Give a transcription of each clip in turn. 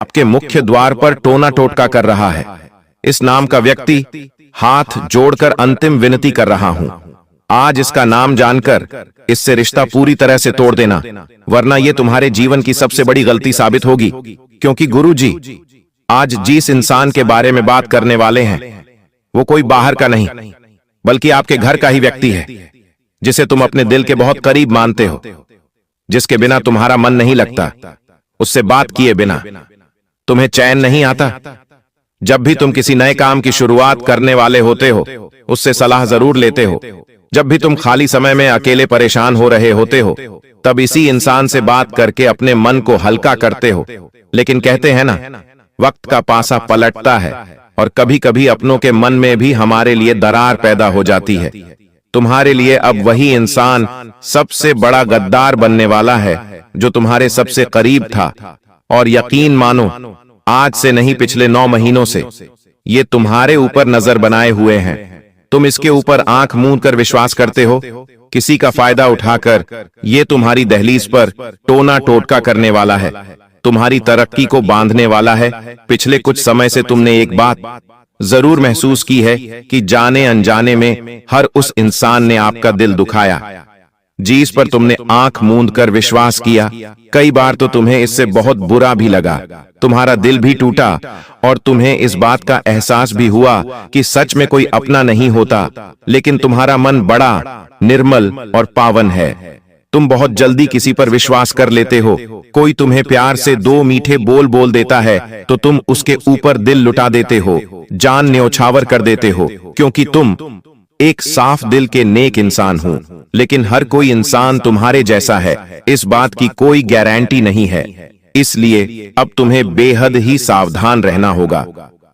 आपके मुख्य द्वार पर टोना टोटका कर रहा है। इस नाम का व्यक्ति हाथ जोड़कर अंतिम विनती कर रहा हूं, आज इसका नाम जानकर इससे रिश्ता पूरी तरह से तोड़ देना, वरना यह तुम्हारे जीवन की सबसे बड़ी गलती साबित होगी। क्योंकि गुरु जी आज जिस इंसान के बारे में बात करने वाले हैं वो कोई बाहर का नहीं बल्कि आपके घर का ही व्यक्ति है, जिसे तुम अपने दिल के बहुत करीब मानते हो, जिसके बिना तुम्हारा मन नहीं लगता, उससे बात किए बिना तुम्हें चैन नहीं आता। जब भी तुम किसी नए काम की शुरुआत करने वाले होते हो उससे सलाह जरूर लेते हो। जब भी तुम खाली समय में अकेले परेशान हो रहे होते हो तब इसी इंसान से बात करके अपने मन को हल्का करते हो। लेकिन कहते हैं ना, वक्त का पासा पलटता है और कभी कभी अपनों के मन में भी हमारे लिए दरार पैदा हो जाती है। तुम्हारे लिए अब वही इंसान सबसे बड़ा गद्दार बनने वाला है जो तुम्हारे सबसे करीब था। और यकीन मानो, आज से नहीं पिछले 9 महीनों से ये तुम्हारे ऊपर नजर बनाए हुए हैं। तुम इसके ऊपर आंख मूंद कर विश्वास करते हो। किसी का फायदा उठाकर ये तुम्हारी दहलीज पर टोना टोटका करने वाला है, तुम्हारी तरक्की को बांधने वाला है। पिछले कुछ समय से तुमने एक बात जरूर महसूस की है कि जाने अनजाने में हर उस इंसान ने आपका दिल दुखाया, जिस पर तुमने आंख मूंद कर विश्वास किया। कई बार तो तुम्हें इससे बहुत बुरा भी लगा, तुम्हारा दिल भी टूटा और तुम्हें इस बात का एहसास भी हुआ कि सच में कोई अपना नहीं होता। लेकिन तुम्हारा मन बड़ा निर्मल और पावन है। तुम बहुत जल्दी किसी पर विश्वास कर लेते हो। कोई तुम्हें प्यार से 2 मीठे बोल बोल देता है तो तुम उसके ऊपर दिल लुटा देते हो, जान न्योछावर कर देते हो, क्योंकि तुम एक साफ दिल के नेक इंसान हो। लेकिन हर कोई इंसान तुम्हारे जैसा है, इस बात की कोई गारंटी नहीं है। इसलिए अब तुम्हें बेहद ही सावधान रहना होगा,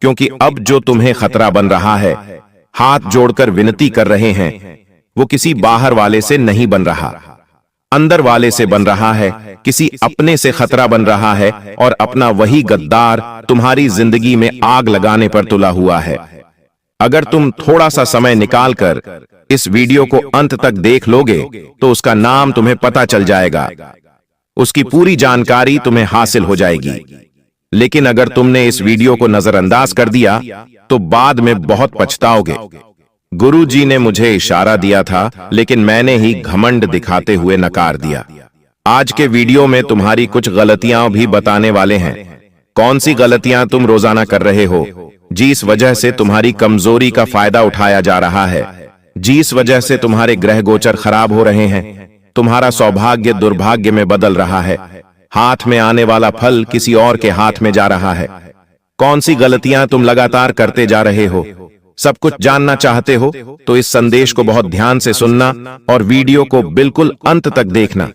क्योंकि अब जो तुम्हें खतरा बन रहा है, हाथ जोड़कर विनती कर रहे हैं, वो किसी बाहर वाले से नहीं बन रहा, अंदर वाले से बन रहा है। किसी अपने से खतरा बन रहा है और अपना वही गद्दार तुम्हारी जिंदगी में आग लगाने पर तुला हुआ है। अगर तुम थोड़ा सा समय निकालकर इस वीडियो को अंत तक देख लोगे तो उसका नाम तुम्हें पता चल जाएगा, उसकी पूरी जानकारी तुम्हें हासिल हो जाएगी। लेकिन अगर तुमने इस वीडियो को नजरअंदाज कर दिया तो बाद में बहुत पछताओगे। गुरु जी ने मुझे इशारा दिया था, लेकिन मैंने ही घमंड दिखाते हुए नकार दिया। आज के वीडियो में तुम्हारी कुछ गलतियां भी बताने वाले हैं। कौन सी गलतियां तुम रोजाना कर रहे हो, जिस वजह से तुम्हारी कमजोरी का फायदा उठाया जा रहा है, जिस वजह से तुम्हारे ग्रह गोचर खराब हो रहे हैं, तुम्हारा सौभाग्य दुर्भाग्य में बदल रहा है, हाथ में आने वाला फल किसी और के हाथ में जा रहा है। कौन सी गलतियां तुम लगातार करते जा रहे हो, सब कुछ जानना चाहते हो तो इस संदेश को बहुत ध्यान से सुनना और वीडियो को बिल्कुल अंत तक देखना।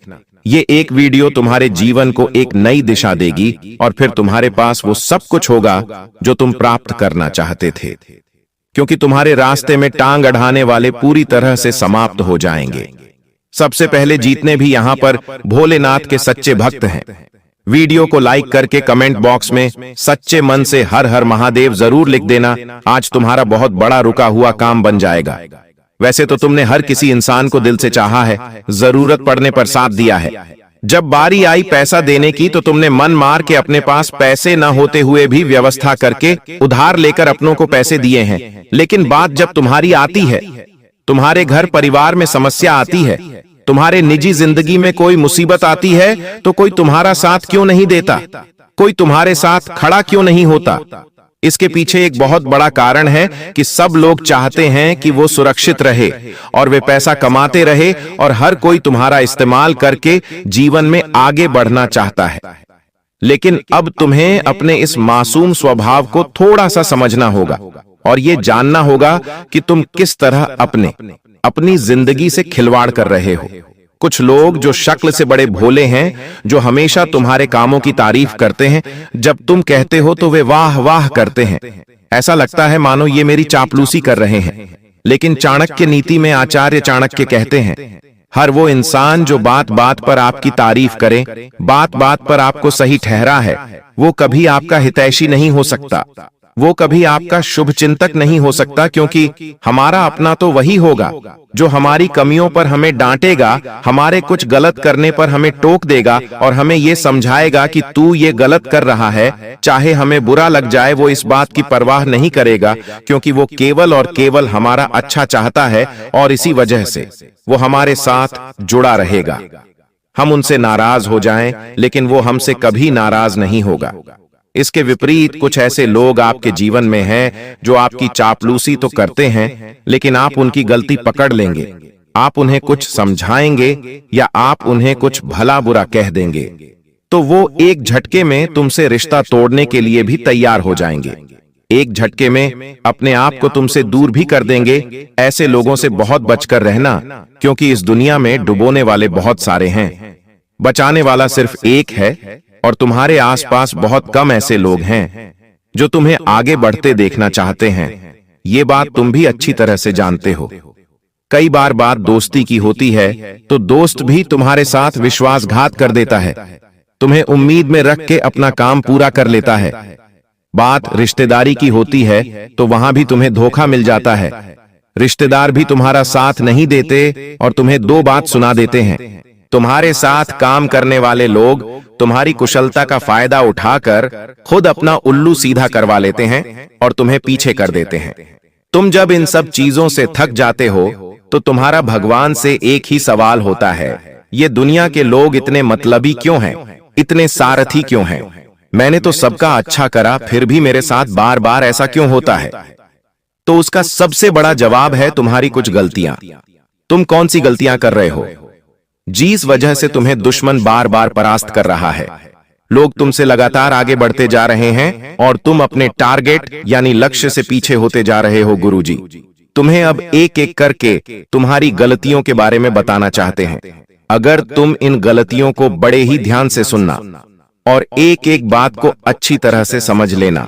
ये एक वीडियो तुम्हारे जीवन को एक नई दिशा देगी और फिर तुम्हारे पास वो सब कुछ होगा जो तुम प्राप्त करना चाहते थे, क्योंकि तुम्हारे रास्ते में टांग अड़ाने वाले पूरी तरह से समाप्त हो जाएंगे। सबसे पहले जितने भी यहाँ पर भोलेनाथ के सच्चे भक्त हैं, वीडियो को लाइक करके कमेंट बॉक्स में सच्चे मन से हर हर महादेव जरूर लिख देना। आज तुम्हारा बहुत बड़ा रुका हुआ काम बन जाएगा। वैसे तो तुमने हर किसी इंसान को दिल से चाहा है, जरूरत पड़ने पर साथ दिया है। जब बारी आई पैसा देने की तो तुमने मन मार के अपने पास पैसे न होते हुए भी व्यवस्था करके उधार लेकर अपनों को पैसे दिए हैं। लेकिन बात जब तुम्हारी आती है, तुम्हारे घर परिवार में समस्या आती है, तुम्हारे निजी जिंदगी में कोई मुसीबत आती है तो कोई तुम्हारा साथ क्यों नहीं देता, कोई तुम्हारे साथ खड़ा क्यों नहीं होता? इसके पीछे एक बहुत बड़ा कारण है कि सब लोग चाहते हैं कि वो सुरक्षित रहे और वे पैसा कमाते रहे और हर कोई तुम्हारा इस्तेमाल करके जीवन में आगे बढ़ना चाहता है। लेकिन अब तुम्हें अपने इस मासूम स्वभाव को थोड़ा सा समझना होगा और ये जानना होगा कि तुम किस तरह अपनी जिंदगी से खिलवाड़ कर रहे हो। कुछ लोग जो शक्ल से बड़े भोले हैं, जो हमेशा तुम्हारे कामों की तारीफ करते हैं, जब तुम कहते हो तो वे वाह वाह करते हैं। ऐसा लगता है मानो ये मेरी चापलूसी कर रहे हैं। लेकिन चाणक्य नीति में आचार्य चाणक्य कहते हैं, हर वो इंसान जो बात बात पर आपकी तारीफ करे, बात बात पर आपको सही ठहरा है, वो कभी आपका हितैषी नहीं हो सकता। वो कभी आपका शुभ चिंतक नहीं हो सकता, क्योंकि हमारा अपना तो वही होगा जो हमारी कमियों पर हमें डांटेगा, हमारे कुछ गलत करने पर हमें टोक देगा और हमें ये समझाएगा कि तू ये गलत कर रहा है। चाहे हमें बुरा लग जाए, वो इस बात की परवाह नहीं करेगा, क्योंकि वो केवल और केवल हमारा अच्छा चाहता है और इसी वजह से वो हमारे साथ जुड़ा रहेगा। हम उनसे नाराज हो जाएं, लेकिन वो हमसे कभी नाराज नहीं होगा। इसके विपरीत कुछ ऐसे लोग आपके जीवन में हैं जो आपकी चापलूसी तो करते हैं, लेकिन आप उनकी गलती पकड़ लेंगे। आप उन्हें कुछ समझाएंगे या आप उन्हें कुछ भला बुरा कह देंगे तो वो एक झटके में तुमसे रिश्ता तोड़ने के लिए भी तैयार हो जाएंगे। एक झटके में अपने आप को तुमसे दूर भी कर देंगे। ऐसे लोगों से बहुत बचकर रहना, क्योंकि इस दुनिया में डुबोने वाले बहुत सारे हैं, बचाने वाला सिर्फ एक है। और तुम्हारे आसपास बहुत कम ऐसे लोग हैं जो तुम्हें आगे बढ़ते देखना चाहते हैं। ये बात तुम भी अच्छी तरह से जानते हो। कई बार बात दोस्ती की होती है तो दोस्त भी तुम्हारे साथ विश्वासघात कर देता है, तुम्हें उम्मीद में रख के अपना काम पूरा कर लेता है। बात रिश्तेदारी की होती है तो वहां भी तुम्हें धोखा मिल जाता है। रिश्तेदार भी तुम्हारा साथ नहीं देते और तुम्हें दो बात सुना देते हैं। तुम्हारे साथ काम करने वाले लोग तुम्हारी कुशलता का फायदा उठाकर खुद अपना उल्लू सीधा करवा लेते हैं और तुम्हें पीछे कर देते हैं। तुम जब इन सब चीजों से थक जाते हो तो तुम्हारा भगवान से एक ही सवाल होता है, ये दुनिया के लोग इतने मतलबी क्यों हैं, इतने सारथी क्यों हैं? मैंने तो सबका अच्छा करा, फिर भी मेरे साथ बार बार ऐसा क्यों होता है? तो उसका सबसे बड़ा जवाब है तुम्हारी कुछ गलतियां। तुम कौन सी गलतियां कर रहे हो जिस वजह से तुम्हें दुश्मन बार बार परास्त कर रहा है? लोग तुमसे लगातार आगे बढ़ते जा रहे हैं और तुम अपने टारगेट यानी लक्ष्य से पीछे होते जा रहे हो। गुरुजी तुम्हें अब एक एक करके तुम्हारी गलतियों के बारे में बताना चाहते हैं। अगर तुम इन गलतियों को बड़े ही ध्यान से सुनना और एक एक बात को अच्छी तरह से समझ लेना,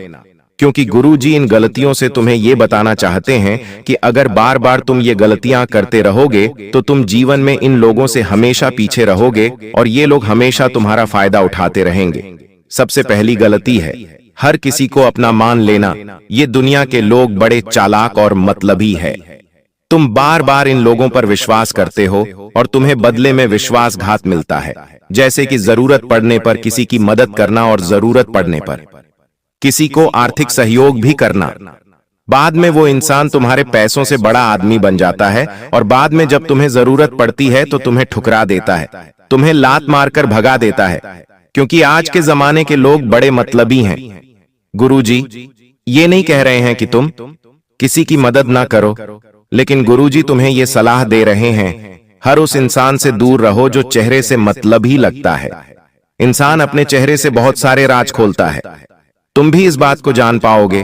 क्योंकि गुरुजी इन गलतियों से तुम्हें यह बताना चाहते हैं कि अगर बार बार तुम ये गलतियां करते रहोगे तो तुम जीवन में इन लोगों से हमेशा पीछे रहोगे और ये लोग हमेशा तुम्हारा फायदा उठाते रहेंगे। सबसे पहली गलती है हर किसी को अपना मान लेना। ये दुनिया के लोग बड़े चालाक और मतलबी है। तुम बार बार इन लोगों पर विश्वास करते हो और तुम्हें बदले में विश्वासघात मिलता है, जैसे कि जरूरत पड़ने पर किसी की मदद करना और जरूरत पड़ने पर किसी को आर्थिक सहयोग भी करना। बाद में वो इंसान तुम्हारे पैसों से बड़ा आदमी बन जाता है और बाद में जब तुम्हें जरूरत पड़ती है तो तुम्हें ठुकरा देता है, तुम्हें लात मारकर भगा देता है, क्योंकि आज के जमाने के लोग बड़े मतलबी हैं। गुरुजी ये नहीं कह रहे हैं कि तुम किसी की मदद ना करो, लेकिन गुरुजी तुम्हें ये सलाह दे रहे हैं हर उस इंसान से दूर रहो जो चेहरे से मतलबी लगता है। इंसान अपने चेहरे से बहुत सारे राज खोलता है। तुम भी इस बात को जान पाओगे,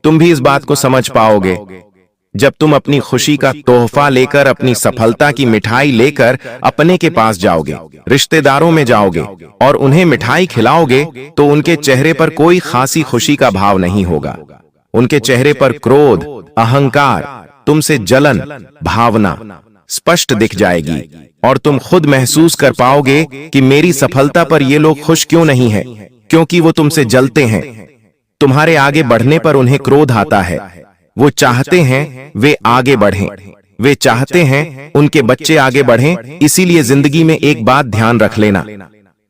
तुम भी इस बात को समझ पाओगे जब तुम अपनी खुशी का तोहफा लेकर, अपनी सफलता की मिठाई लेकर अपने के पास जाओगे, रिश्तेदारों में जाओगे और उन्हें मिठाई खिलाओगे तो उनके चेहरे पर कोई खासी खुशी का भाव नहीं होगा। उनके चेहरे पर क्रोध, अहंकार, तुमसे जलन भावना स्पष्ट दिख जाएगी और तुम खुद महसूस कर पाओगे कि मेरी सफलता पर ये लोग खुश क्यों नहीं है, क्योंकि वो तुमसे जलते हैं। तुम्हारे आगे बढ़ने पर उन्हें क्रोध आता है। वो चाहते हैं वे आगे बढ़ें, वे चाहते हैं उनके बच्चे आगे बढ़ें। इसीलिए जिंदगी में एक बात ध्यान रख लेना,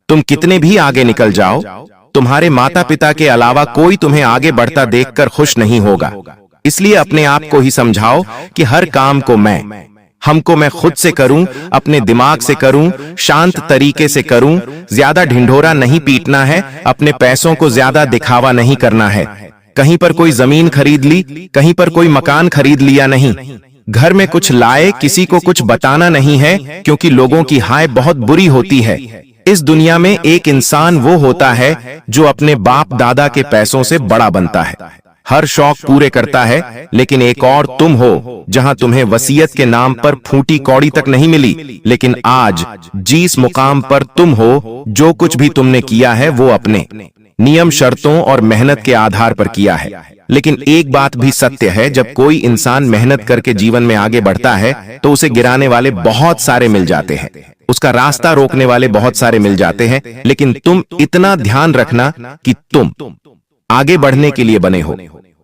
तुम कितने भी आगे निकल जाओ, तुम्हारे माता पिता के अलावा कोई तुम्हें आगे बढ़ता देखकर खुश नहीं होगा। इसलिए अपने आप को ही समझाओ कि हर काम को हमको मैं खुद से करूं, अपने दिमाग से करूं, शांत तरीके से करूं। ज्यादा ढिंढोरा नहीं पीटना है, अपने पैसों को ज्यादा दिखावा नहीं करना है। कहीं पर कोई जमीन खरीद ली, कहीं पर कोई मकान खरीद लिया नहीं। घर में कुछ लाए, किसी को कुछ बताना नहीं है, क्योंकि लोगों की हाय बहुत बुरी होती है। इस दुनिया में एक इंसान वो होता है जो अपने बाप दादा के पैसों से बड़ा बनता है, हर शौक पूरे करता है, लेकिन एक और तुम हो जहां तुम्हें वसीयत के नाम पर फूटी कौड़ी तक नहीं मिली, लेकिन आज जिस मुकाम पर तुम हो, जो कुछ भी तुमने किया है वो अपने नियम शर्तों और मेहनत के आधार पर किया है। लेकिन एक बात भी सत्य है, जब कोई इंसान मेहनत करके जीवन में आगे बढ़ता है तो उसे गिराने वाले बहुत सारे मिल जाते हैं, उसका रास्ता रोकने वाले बहुत सारे मिल जाते हैं। लेकिन तुम इतना ध्यान रखना कि तुम आगे बढ़ने के लिए बने हो,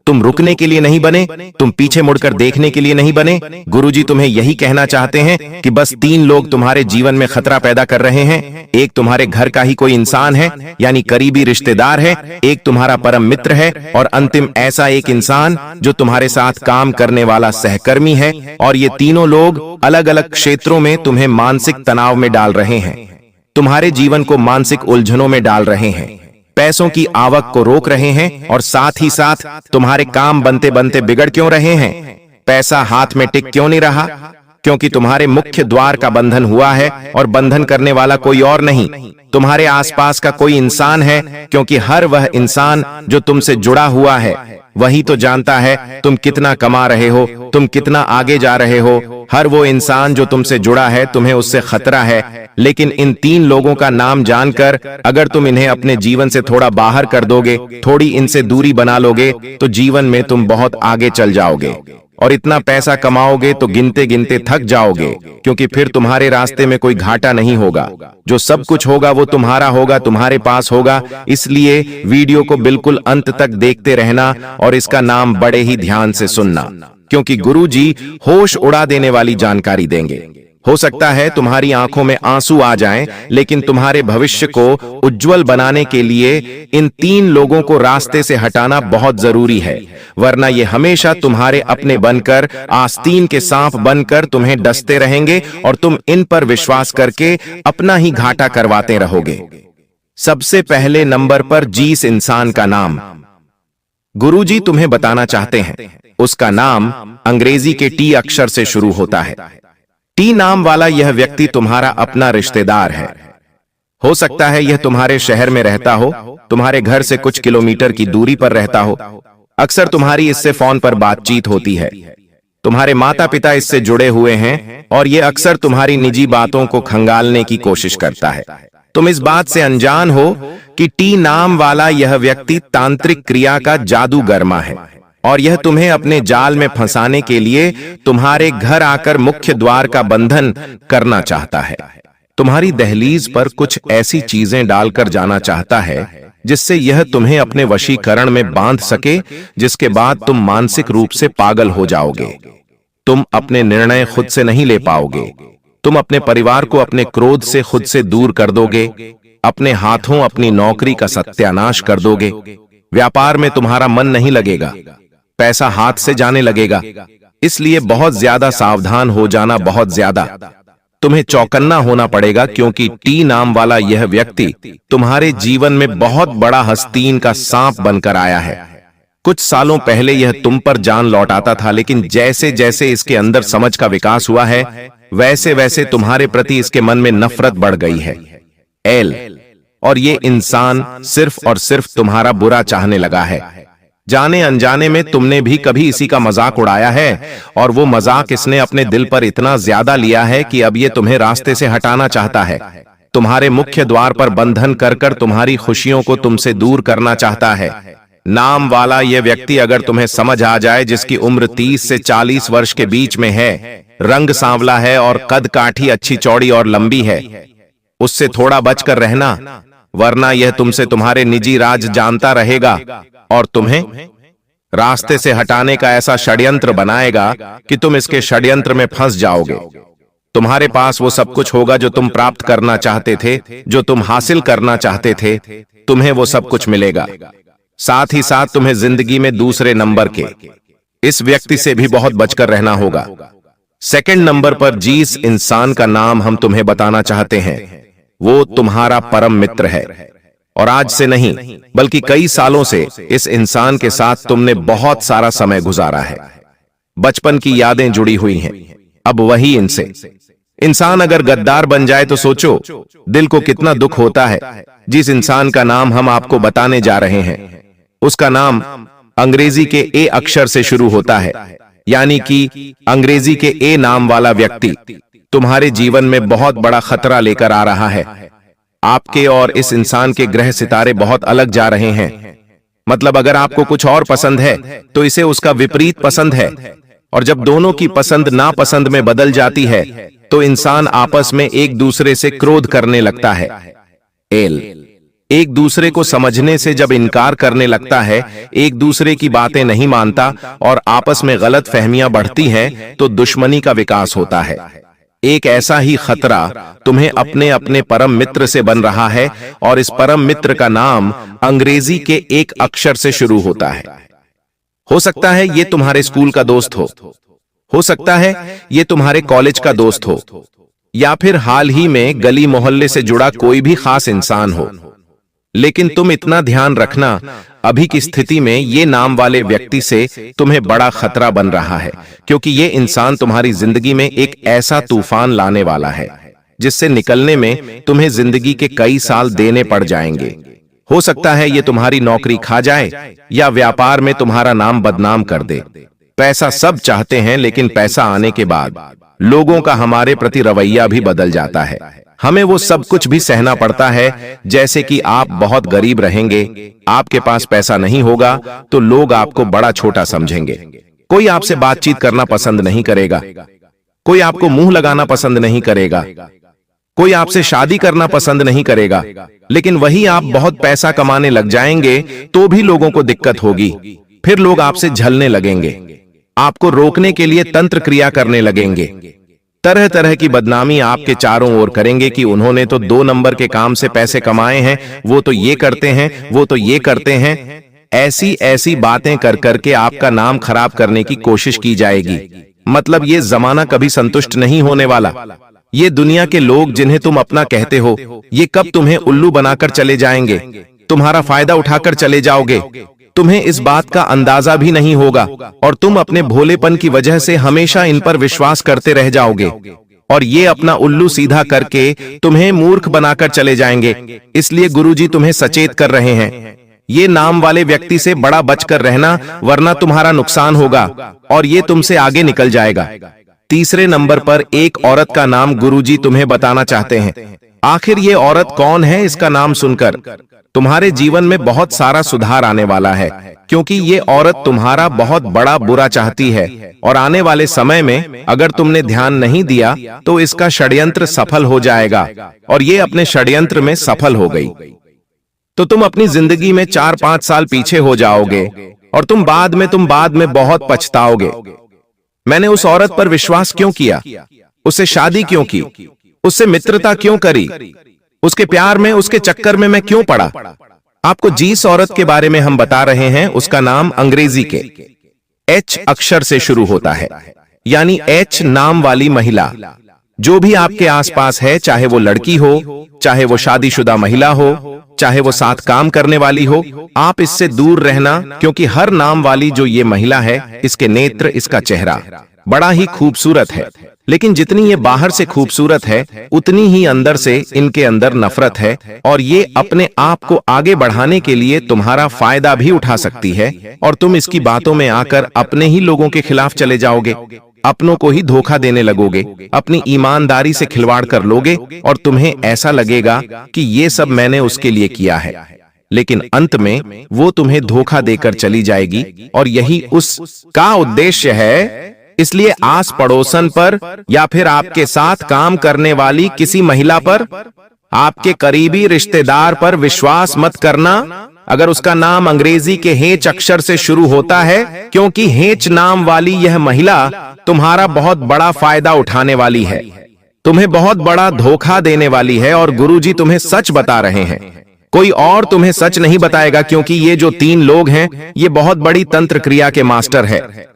तुम रुकने के लिए नहीं बने, तुम पीछे मुड़कर देखने के लिए नहीं बने। गुरुजी तुम्हें यही कहना चाहते हैं कि बस 3 लोग तुम्हारे जीवन में खतरा पैदा कर रहे हैं। एक तुम्हारे घर का ही कोई इंसान है, यानी करीबी रिश्तेदार है, एक तुम्हारा परम मित्र है, और अंतिम ऐसा एक इंसान जो तुम्हारे साथ काम करने वाला सहकर्मी है। और ये तीनों लोग अलग अलग क्षेत्रों में तुम्हें मानसिक तनाव में डाल रहे हैं, तुम्हारे जीवन को मानसिक उलझनों में डाल रहे हैं, पैसों की आवक को रोक रहे हैं, और साथ ही साथ तुम्हारे काम बनते बनते बिगड़ क्यों रहे हैं? पैसा हाथ में टिक क्यों नहीं रहा? क्योंकि तुम्हारे मुख्य द्वार का बंधन हुआ है, और बंधन करने वाला कोई और नहीं, तुम्हारे आसपास का कोई इंसान है। क्योंकि हर वह इंसान जो तुमसे जुड़ा हुआ है वही तो जानता है तुम कितना कमा रहे हो, तुम कितना आगे जा रहे हो। हर वो इंसान जो तुमसे जुड़ा है, तुम्हें उससे खतरा है। लेकिन इन 3 लोगों का नाम जानकर अगर तुम इन्हें अपने जीवन से थोड़ा बाहर कर दोगे, थोड़ी इनसे दूरी बना लोगे, तो जीवन में तुम बहुत आगे चल जाओगे और इतना पैसा कमाओगे तो गिनते गिनते थक जाओगे, क्योंकि फिर तुम्हारे रास्ते में कोई घाटा नहीं होगा। जो सब कुछ होगा वो तुम्हारा होगा, तुम्हारे पास होगा। इसलिए वीडियो को बिल्कुल अंत तक देखते रहना और इसका नाम बड़े ही ध्यान से सुनना, क्योंकि गुरुजी होश उड़ा देने वाली जानकारी देंगे। हो सकता है तुम्हारी आंखों में आंसू आ जाएं, लेकिन तुम्हारे भविष्य को उज्जवल बनाने के लिए इन 3 लोगों को रास्ते से हटाना बहुत जरूरी है, वरना ये हमेशा तुम्हारे अपने बनकर, आस्तीन के सांप बनकर तुम्हें डसते रहेंगे और तुम इन पर विश्वास करके अपना ही घाटा करवाते रहोगे। सबसे पहले नंबर पर जिस इंसान का नाम गुरुजी तुम्हें बताना चाहते हैं, उसका नाम अंग्रेजी के टी अक्षर से शुरू होता है। टी नाम वाला यह व्यक्ति तुम्हारा अपना रिश्तेदार है। हो सकता है यह तुम्हारे शहर में रहता हो, तुम्हारे घर से कुछ किलोमीटर की दूरी पर रहता हो। अक्सर तुम्हारी इससे फोन पर बातचीत होती है। तुम्हारे माता पिता इससे जुड़े हुए हैं और यह अक्सर तुम्हारी निजी बातों को खंगालने की कोशिश करता है। तुम इस बात से अनजान हो कि टी नाम वाला यह व्यक्ति तांत्रिक क्रिया का जादूगरमा है और यह तुम्हें अपने जाल में फंसाने के लिए तुम्हारे घर आकर मुख्य द्वार का बंधन करना चाहता है। तुम्हारी दहलीज पर कुछ ऐसी चीजें डालकर जाना चाहता है जिससे यह तुम्हें अपने वशीकरण में बांध सके, जिसके बाद तुम मानसिक रूप से पागल हो जाओगे। तुम अपने निर्णय खुद से नहीं ले पाओगे। तुम अपने परिवार को अपने क्रोध से खुद से दूर कर दोगे। अपने हाथों अपनी नौकरी का सत्यानाश कर दोगे। व्यापार में तुम्हारा मन नहीं लगेगा, पैसा हाथ से जाने लगेगा। इसलिए बहुत ज्यादा सावधान हो जाना, बहुत ज्यादा तुम्हें चौकन्ना होना पड़ेगा, क्योंकि टी नाम वाला यह व्यक्ति तुम्हारे जीवन में बहुत बड़ा हस्तीन का सांप बनकर आया है। कुछ सालों पहले यह तुम पर जान लौटाता था, लेकिन जैसे जैसे इसके अंदर समझ का विकास हुआ है, वैसे वैसे तुम्हारे प्रति इसके मन में नफरत बढ़ गई है। एल और ये इंसान सिर्फ और सिर्फ तुम्हारा बुरा चाहने लगा है। जाने अनजाने में तुमने भी कभी इसी का मजाक उड़ाया है और वो मजाक इसने अपने दिल पर इतना ज्यादा लिया है कि अब ये तुम्हें रास्ते से हटाना चाहता है। तुम्हारे मुख्य द्वार पर बंधन कर कर तुम्हारी खुशियों को तुमसे दूर करना चाहता है। नाम वाला यह व्यक्ति अगर तुम्हें समझ आ जाए, जिसकी उम्र 30 से 40 वर्ष के बीच में है, रंग सांवला है और कद काठी अच्छी चौड़ी और लंबी है, उससे थोड़ा बचकर रहना, वरना यह तुमसे तुम्हारे निजी राज जानता रहेगा और तुम्हें रास्ते से हटाने का ऐसा षड्यंत्र बनाएगा कि तुम इसके षड्यंत्र में फंस जाओगे। तुम्हारे पास वो सब कुछ होगा जो तुम प्राप्त करना चाहते थे, जो तुम हासिल करना चाहते थे, तुम्हें वो सब कुछ मिलेगा। साथ ही साथ तुम्हें जिंदगी में दूसरे नंबर के इस व्यक्ति से भी बहुत बचकर रहना होगा। सेकंड नंबर पर जिस इंसान का नाम हम तुम्हें बताना चाहते हैं, वो तुम्हारा परम मित्र है और आज से नहीं बल्कि कई सालों से इस इंसान के साथ तुमने बहुत सारा समय गुजारा है। बचपन की यादें जुड़ी हुई हैं। अब वही इंसान अगर गद्दार बन जाए तो सोचो दिल को कितना दुख होता है। जिस इंसान का नाम हम आपको बताने जा रहे हैं, उसका नाम अंग्रेजी के ए अक्षर से शुरू होता है, यानी कि अंग्रेजी के ए नाम वाला व्यक्ति तुम्हारे जीवन में बहुत बड़ा खतरा लेकर आ रहा है। आपके और इस इंसान के ग्रह सितारे बहुत अलग जा रहे हैं। मतलब अगर आपको कुछ और पसंद है तो इसे उसका विपरीत पसंद है, और जब दोनों की पसंद नापसंद में बदल जाती है तो इंसान आपस में एक दूसरे से क्रोध करने लगता है। एल एक दूसरे को समझने से जब इनकार करने लगता है, एक दूसरे की बातें नहीं मानता और आपस में गलत फहमियां बढ़ती हैं, तो दुश्मनी का विकास होता है। एक ऐसा ही खतरा तुम्हें अपने अपने परम मित्र से बन रहा है और इस परम मित्र का नाम अंग्रेजी के एक अक्षर से शुरू होता है। हो सकता है ये तुम्हारे स्कूल का दोस्त हो सकता है ये तुम्हारे कॉलेज का दोस्त हो, या फिर हाल ही में गली मोहल्ले से जुड़ा कोई भी खास इंसान हो। लेकिन तुम इतना ध्यान रखना, अभी की स्थिति में ये नाम वाले व्यक्ति से तुम्हें बड़ा खतरा बन रहा है, क्योंकि ये इंसान तुम्हारी जिंदगी में एक ऐसा तूफान लाने वाला है जिससे निकलने में तुम्हें जिंदगी के कई साल देने पड़ जाएंगे। हो सकता है ये तुम्हारी नौकरी खा जाए या व्यापार में तुम्हारा नाम बदनाम कर दे। पैसा सब चाहते हैं, लेकिन पैसा आने के बाद लोगों का हमारे प्रति रवैया भी बदल जाता है। हमें वो सब कुछ भी सहना पड़ता है, जैसे कि आप बहुत गरीब रहेंगे, आपके पास पैसा नहीं होगा तो लोग आपको बड़ा छोटा समझेंगे। कोई आपसे बातचीत करना पसंद नहीं करेगा, कोई आपको मुंह लगाना पसंद नहीं करेगा, कोई आपसे शादी करना पसंद नहीं करेगा। लेकिन वही आप बहुत पैसा कमाने लग जाएंगे तो भी लोगों को दिक्कत होगी। फिर लोग आपसे झलने लगेंगे, आपको रोकने के लिए तंत्र क्रिया करने लगेंगे, तरह तरह की बदनामी आपके चारों ओर करेंगे कि उन्होंने तो 2 नंबर के काम से पैसे कमाए हैं, वो तो ये करते हैं, वो तो ये करते हैं। ऐसी ऐसी बातें कर करके आपका नाम खराब करने की कोशिश की जाएगी। मतलब ये जमाना कभी संतुष्ट नहीं होने वाला। ये दुनिया के लोग जिन्हें तुम अपना कहते हो, ये कब तुम्हें उल्लू बनाकर चले जाएंगे, तुम्हारा फायदा उठाकर चले जाओगे। तुम्हें इस बात का अंदाजा भी नहीं होगा और तुम अपने भोलेपन की वजह से हमेशा इन पर विश्वास करते रह जाओगे और ये अपना उल्लू सीधा करके तुम्हें मूर्ख बनाकर चले जाएंगे। इसलिए गुरुजी तुम्हें सचेत कर रहे हैं, ये नाम वाले व्यक्ति से बड़ा बचकर रहना, वरना तुम्हारा नुकसान होगा और ये तुमसे आगे निकल जाएगा। तीसरे नंबर पर एक औरत का नाम गुरुजी तुम्हें बताना चाहते हैं। आखिर ये औरत कौन है, इसका नाम सुनकर तुम्हारे जीवन में बहुत सारा सुधार आने वाला है, क्योंकि ये औरत तुम्हारा बहुत बड़ा बुरा चाहती है और आने वाले समय में अगर तुमने ध्यान नहीं दिया तो इसका षड्यंत्र सफल हो जाएगा और ये अपने षड्यंत्र में सफल हो गई तो तुम अपनी जिंदगी में 4-5 साल पीछे हो जाओगे और तुम बाद में बहुत पछताओगे। मैंने उस औरत पर विश्वास क्यों किया, उससे शादी क्यों की, उससे मित्रता क्यों करी, उसके प्यार में, उसके चक्कर में मैं क्यों पड़ा। आपको जिस औरत के बारे में हम बता रहे हैं उसका नाम अंग्रेजी के H अक्षर से शुरू होता है, यानी H नाम वाली महिला। जो भी आपके आसपास है, चाहे वो लड़की हो, चाहे वो शादीशुदा महिला हो, चाहे वो साथ काम करने वाली हो, आप इससे दूर रहना, क्योंकि हर नाम वाली जो ये महिला है, इसके नेत्र, इसका चेहरा बड़ा ही खूबसूरत है। लेकिन जितनी ये बाहर से खूबसूरत है, उतनी ही अंदर से इनके अंदर नफरत है और ये अपने आप को आगे बढ़ाने के लिए तुम्हारा फायदा भी उठा सकती है और तुम इसकी बातों में आकर अपने ही लोगों के खिलाफ चले जाओगे, अपनों को ही धोखा देने लगोगे, अपनी ईमानदारी से खिलवाड़ कर लोगे और तुम्हें ऐसा लगेगा कि ये सब मैंने उसके लिए किया है। लेकिन अंत में वो तुम्हें धोखा देकर चली जाएगी और यही उसका उद्देश्य है। इसलिए आस पड़ोसन पर या फिर आपके साथ काम करने वाली किसी महिला पर, आपके करीबी रिश्तेदार पर विश्वास मत करना अगर उसका नाम अंग्रेजी के हेच अक्षर से शुरू होता है, क्योंकि हेच नाम वाली यह महिला तुम्हारा बहुत बड़ा फायदा उठाने वाली है, तुम्हें बहुत बड़ा धोखा देने वाली है और गुरुजी तुम्हें सच बता रहे हैं। कोई और तुम्हें सच नहीं बताएगा, क्योंकि ये जो 3 लोग हैं ये बहुत बड़ी तंत्र क्रिया के मास्टर है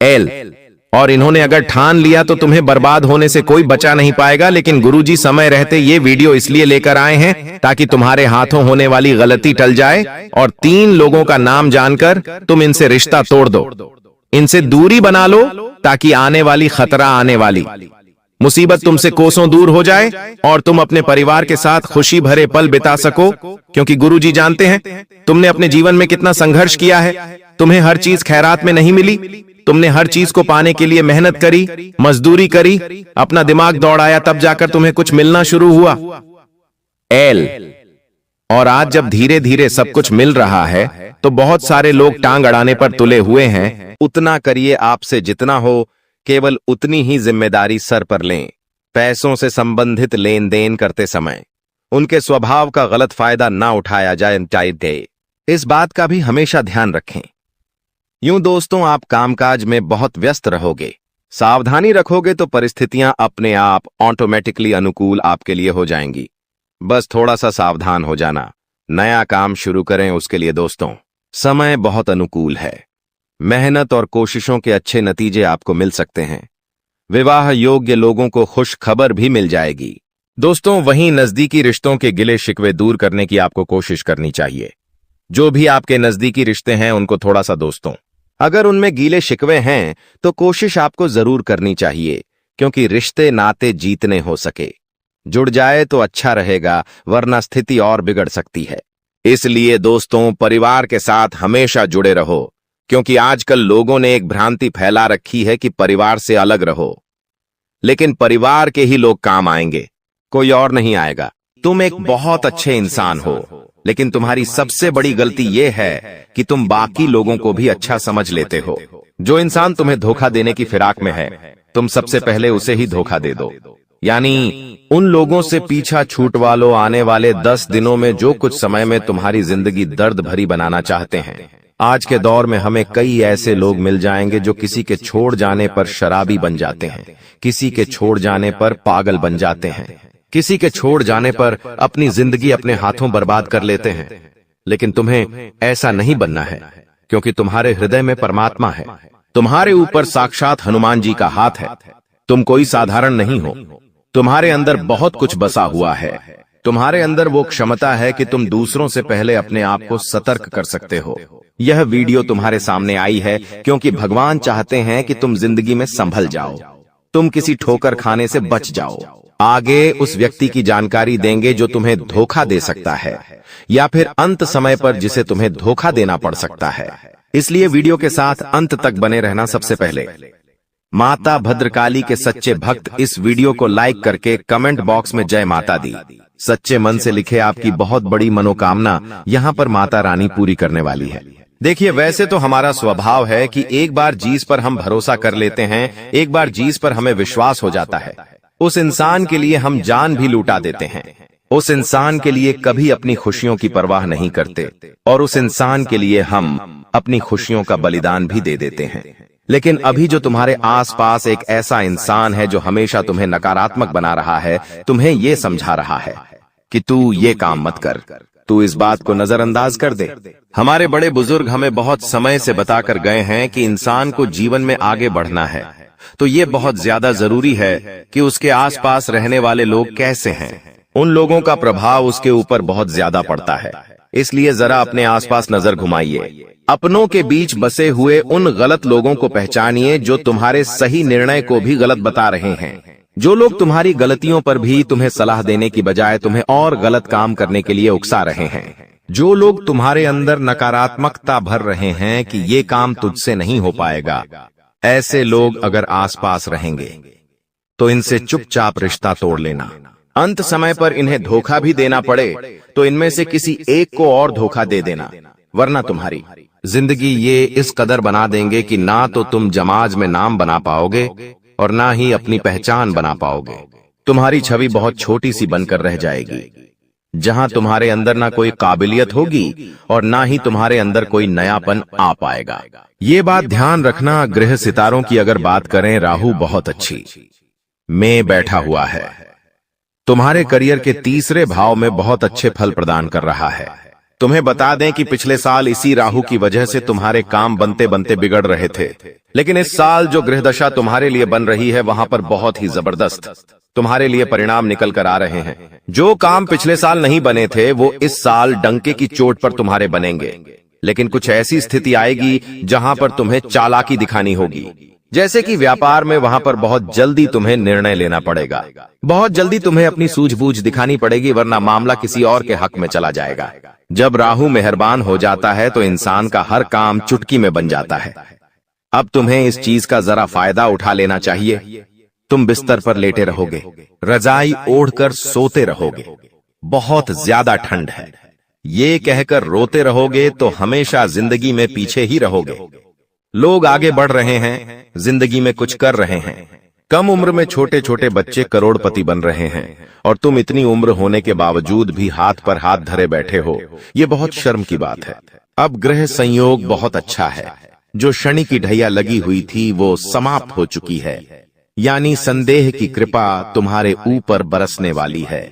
एल, और इन्होंने अगर ठान लिया तो तुम्हें बर्बाद होने से कोई बचा नहीं पाएगा। लेकिन गुरुजी समय रहते ये वीडियो इसलिए लेकर आए हैं ताकि तुम्हारे हाथों होने वाली गलती टल जाए और 3 लोगों का नाम जानकर तुम इनसे रिश्ता तोड़ दो, इनसे दूरी बना लो, ताकि आने वाली खतरा, आने वाली मुसीबत तुमसे कोसों दूर हो जाए और तुम अपने परिवार के साथ खुशी भरे पल बिता सको। क्योंकि गुरुजी जानते हैं तुमने अपने जीवन में कितना संघर्ष किया है, तुम्हें हर चीज खैरात में नहीं मिली, तुमने हर चीज को पाने के लिए मेहनत करी, मजदूरी करी, अपना दिमाग दौड़ाया, तब जाकर तुम्हें कुछ मिलना शुरू हुआ एल। और आज जब धीरे धीरे सब कुछ मिल रहा है तो बहुत सारे लोग टांग अड़ाने पर तुले हुए हैं। उतना करिए आपसे जितना हो, केवल उतनी ही जिम्मेदारी सर पर लें। पैसों से संबंधित लेन देन करते समय उनके स्वभाव का गलत फायदा ना उठाया जाए। इस बात का भी हमेशा ध्यान रखें। यूं दोस्तों, आप कामकाज में बहुत व्यस्त रहोगे, सावधानी रखोगे तो परिस्थितियां अपने आप ऑटोमेटिकली अनुकूल आपके लिए हो जाएंगी। बस थोड़ा सा सावधान हो जाना। नया काम शुरू करें उसके लिए दोस्तों समय बहुत अनुकूल है। मेहनत और कोशिशों के अच्छे नतीजे आपको मिल सकते हैं। विवाह योग्य लोगों को खुश खबर भी मिल जाएगी। दोस्तों, वहीं नजदीकी रिश्तों के गिले शिकवे दूर करने की आपको कोशिश करनी चाहिए। जो भी आपके नजदीकी रिश्ते हैं उनको थोड़ा सा दोस्तों, अगर उनमें गीले शिकवे हैं तो कोशिश आपको जरूर करनी चाहिए, क्योंकि रिश्ते नाते जीतने हो सके। जुड़ जाए तो अच्छा रहेगा, वरना स्थिति और बिगड़ सकती है। इसलिए दोस्तों, परिवार के साथ हमेशा जुड़े रहो, क्योंकि आजकल लोगों ने एक भ्रांति फैला रखी है कि परिवार से अलग रहो, लेकिन परिवार के ही लोग काम आएंगे, कोई और नहीं आएगा। तुम एक बहुत अच्छे इंसान हो, लेकिन तुम्हारी सबसे बड़ी गलती यह है कि तुम बाकी लोगों को भी अच्छा समझ लेते हो। जो इंसान तुम्हें धोखा देने की फिराक में है, तुम सबसे पहले उसे ही धोखा दे दो। यानी उन लोगों से पीछा छूटवा लो। आने वाले 10 दिनों में जो कुछ समय में तुम्हारी जिंदगी दर्द भरी बनाना चाहते हैं। आज के दौर में हमें कई ऐसे लोग मिल जाएंगे जो किसी के छोड़ जाने पर शराबी बन जाते हैं, किसी के छोड़ जाने पर पागल बन जाते हैं, किसी के छोड़ जाने पर अपनी जिंदगी अपने हाथों बर्बाद कर लेते हैं। लेकिन तुम्हें ऐसा नहीं बनना है, क्योंकि तुम्हारे हृदय में परमात्मा है। तुम्हारे ऊपर साक्षात हनुमान जी का हाथ है। तुम कोई साधारण नहीं हो। तुम्हारे अंदर बहुत कुछ बसा हुआ है। तुम्हारे अंदर वो क्षमता है कि तुम दूसरों से पहले अपने आप को सतर्क कर सकते हो। यह वीडियो तुम्हारे सामने आई है क्योंकि भगवान चाहते हैं कि तुम जिंदगी में संभल जाओ, तुम किसी ठोकर खाने से बच जाओ। आगे उस व्यक्ति की जानकारी देंगे जो तुम्हें धोखा दे सकता है, या फिर अंत समय पर जिसे तुम्हें धोखा देना पड़ सकता है। इसलिए वीडियो के साथ अंत तक बने रहना। सबसे पहले माता भद्रकाली के सच्चे भक्त इस वीडियो को लाइक करके कमेंट बॉक्स में जय माता दी सच्चे मन से लिखे। आपकी बहुत बड़ी मनोकामना यहाँ पर माता रानी पूरी करने वाली है। देखिए, वैसे तो हमारा स्वभाव है कि एक बार जिस पर हम भरोसा कर लेते हैं, एक बार जिस पर हमें विश्वास हो जाता है, उस इंसान के लिए हम जान भी लुटा देते हैं। उस इंसान के लिए कभी अपनी खुशियों की परवाह नहीं करते, और उस इंसान के लिए हम अपनी खुशियों का बलिदान भी दे देते हैं। लेकिन अभी जो तुम्हारे आसपास एक ऐसा इंसान है जो हमेशा तुम्हें नकारात्मक बना रहा है, तुम्हें ये समझा रहा है कि तू ये काम मत कर, तू इस बात को नजरअंदाज कर दे। हमारे बड़े बुजुर्ग हमें बहुत समय से बताकर गए हैं कि इंसान को जीवन में आगे बढ़ना है तो ये बहुत ज्यादा जरूरी है कि उसके आसपास रहने वाले लोग कैसे हैं। उन लोगों का प्रभाव उसके ऊपर बहुत ज्यादा पड़ता है। इसलिए जरा अपने आसपास नजर घुमाइए। अपनों के बीच बसे हुए उन गलत लोगों को पहचानिए जो तुम्हारे सही निर्णय को भी गलत बता रहे हैं। जो लोग तुम्हारी गलतियों पर भी तुम्हें सलाह देने की बजाय तुम्हें और गलत काम करने के लिए उकसा रहे हैं। जो लोग तुम्हारे अंदर नकारात्मकता भर रहे हैं कि ये काम तुझसे नहीं हो पाएगा, ऐसे लोग अगर आसपास रहेंगे तो इनसे चुपचाप रिश्ता तोड़ लेना। अंत समय पर इन्हें धोखा भी देना पड़े तो इनमें से किसी एक को और धोखा दे देना, वरना तुम्हारी जिंदगी ये इस कदर बना देंगे कि ना तो तुम समाज में नाम बना पाओगे और ना ही अपनी पहचान बना पाओगे। तुम्हारी छवि बहुत छोटी सी बनकर रह जाएगी, जहां तुम्हारे अंदर ना कोई काबिलियत होगी और ना ही तुम्हारे अंदर कोई नयापन आ पाएगा। ये बात ध्यान रखना। ग्रह सितारों की अगर बात करें, राहु बहुत अच्छी में बैठा हुआ है। तुम्हारे करियर के तीसरे भाव में बहुत अच्छे फल प्रदान कर रहा है। तुम्हें बता दें कि पिछले साल इसी राहु की वजह से तुम्हारे काम बनते बनते बिगड़ रहे थे, लेकिन इस साल जो ग्रह दशा तुम्हारे लिए बन रही है वहां पर बहुत ही जबरदस्त तुम्हारे लिए परिणाम निकल कर आ रहे हैं। जो काम पिछले साल नहीं बने थे वो इस साल डंके की चोट पर तुम्हारे बनेंगे। लेकिन कुछ ऐसी स्थिति आएगी जहां पर तुम्हें चालाकी दिखानी होगी, जैसे कि व्यापार में। वहां पर बहुत जल्दी तुम्हें निर्णय लेना पड़ेगा, बहुत जल्दी तुम्हें अपनी सूझबूझ दिखानी पड़ेगी, वरना मामला किसी और के हक में चला जाएगा। जब राहु मेहरबान हो जाता है तो इंसान का हर काम चुटकी में बन जाता है। अब तुम्हें इस चीज का जरा फायदा उठा लेना चाहिए। तुम बिस्तर पर लेटे रहोगे, रजाई ओढ़कर सोते रहोगे, बहुत ज्यादा ठंड है, ये कहकर रोते रहोगे तो हमेशा जिंदगी में पीछे ही रहोगे। लोग आगे बढ़ रहे हैं, जिंदगी में कुछ कर रहे हैं, कम उम्र में छोटे छोटे बच्चे करोड़पति बन रहे हैं और तुम इतनी उम्र होने के बावजूद भी हाथ पर हाथ धरे बैठे हो, ये बहुत शर्म की बात है। अब ग्रह संयोग बहुत अच्छा है। जो शनि की ढैया लगी हुई थी वो समाप्त हो चुकी है, यानी संदेह की कृपा तुम्हारे ऊपर बरसने वाली है।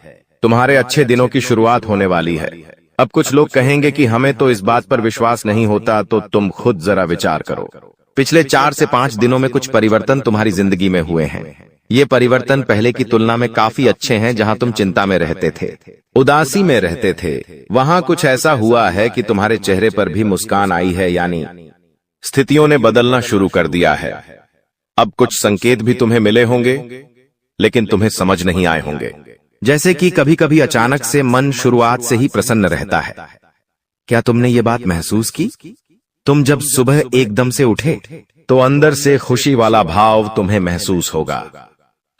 तुम्हारे अच्छे दिनों की शुरुआत होने वाली है। अब कुछ लोग कहेंगे कि हमें तो इस बात पर विश्वास नहीं होता, तो तुम खुद जरा विचार करो। पिछले 4 से 5 दिनों में कुछ परिवर्तन तुम्हारी जिंदगी में हुए हैं। ये परिवर्तन पहले की तुलना में काफी अच्छे हैं। जहां तुम चिंता में रहते थे, उदासी में रहते थे, वहां कुछ ऐसा हुआ है कि तुम्हारे चेहरे पर भी मुस्कान आई है, यानी स्थितियों ने बदलना शुरू कर दिया है। अब कुछ संकेत भी तुम्हें मिले होंगे, लेकिन तुम्हें समझ नहीं आए होंगे। जैसे कि कभी कभी अचानक से मन शुरुआत से ही प्रसन्न रहता है। क्या तुमने ये बात महसूस की? तुम जब सुबह एकदम से उठे तो अंदर से खुशी वाला भाव तुम्हें महसूस होगा।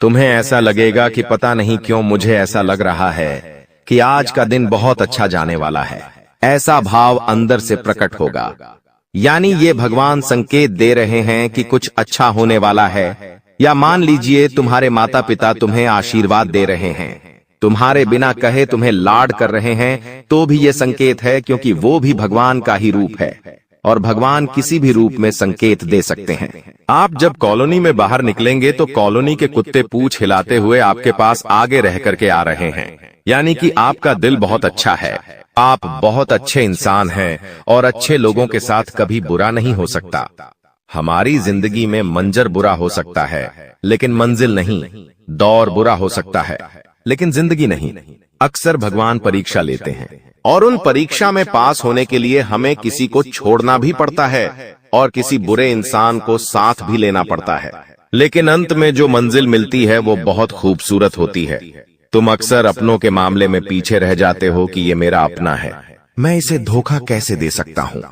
तुम्हें ऐसा लगेगा कि पता नहीं क्यों मुझे ऐसा लग रहा है कि आज का दिन बहुत अच्छा जाने वाला है। ऐसा भाव अंदर से प्रकट होगा, यानी ये भगवान संकेत दे रहे हैं कि कुछ अच्छा होने वाला है। या मान लीजिए तुम्हारे माता पिता तुम्हें आशीर्वाद दे रहे हैं, तुम्हारे बिना कहे तुम्हें लाड कर रहे हैं, तो भी ये संकेत है, क्योंकि वो भी भगवान का ही रूप है और भगवान किसी भी रूप में संकेत दे सकते हैं। आप जब कॉलोनी में बाहर निकलेंगे तो कॉलोनी के कुत्ते पूंछ हिलाते हुए आपके पास आगे रह करके आ रहे हैं, यानी कि आपका दिल बहुत अच्छा है। आप बहुत अच्छे इंसान हैं और अच्छे लोगों के साथ कभी बुरा नहीं हो सकता। हमारी जिंदगी में मंजर बुरा हो सकता है, लेकिन मंजिल नहीं। दौर बुरा हो सकता है, लेकिन जिंदगी नहीं। अक्सर भगवान परीक्षा लेते हैं और उन परीक्षा में पास होने के लिए हमें किसी को छोड़ना भी पड़ता है और किसी बुरे इंसान को साथ भी लेना पड़ता है, लेकिन अंत में जो मंजिल मिलती है वो बहुत खूबसूरत होती है। तुम अक्सर अपनों के मामले में पीछे रह जाते हो कि ये मेरा अपना है, मैं इसे धोखा कैसे दे सकता हूँ,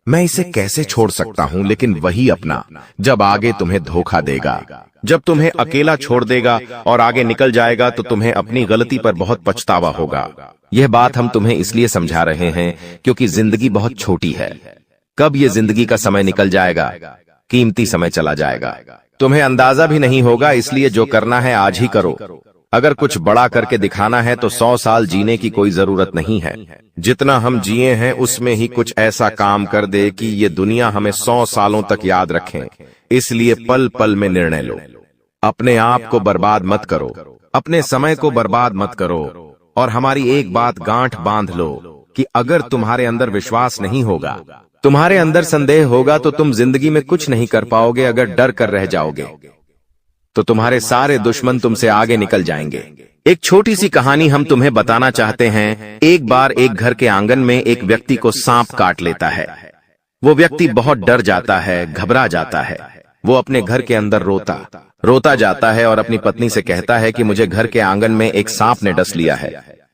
मैं इसे कैसे छोड़ सकता हूँ। लेकिन वही अपना जब आगे तुम्हें धोखा देगा, जब तुम्हें अकेला छोड़ देगा और आगे निकल जाएगा, तो तुम्हें अपनी गलती पर बहुत पछतावा होगा। यह बात हम तुम्हें इसलिए समझा रहे हैं क्योंकि जिंदगी बहुत छोटी है। कब ये जिंदगी का समय निकल जाएगा, कीमती समय चला जाएगा, तुम्हें अंदाजा भी नहीं होगा। इसलिए जो करना है आज ही करो। अगर कुछ बड़ा करके दिखाना है तो 100 साल जीने की कोई जरूरत नहीं है। जितना हम जिए हैं उसमें ही कुछ ऐसा काम कर दे कि ये दुनिया हमें 100 सालों तक याद रखें। इसलिए पल पल में निर्णय लो। अपने आप को बर्बाद मत करो, अपने समय को बर्बाद मत करो। और हमारी एक बात गांठ बांध लो कि अगर तुम्हारे अंदर विश्वास नहीं होगा, तुम्हारे अंदर संदेह होगा, तो तुम जिंदगी में कुछ नहीं कर पाओगे। अगर डर कर रह जाओगे तो तुम्हारे सारे दुश्मन तुमसे आगे निकल जाएंगे। एक छोटी सी कहानी हम तुम्हें बताना चाहते हैं। एक बार एक घर के आंगन में एक व्यक्ति को सांप काट लेता है। वो व्यक्ति बहुत डर जाता है, घबरा जाता है। वो अपने घर के अंदर रोता जाता है और अपनी पत्नी से कहता है कि मुझे घर के आंगन में एक सांप ने डस लिया है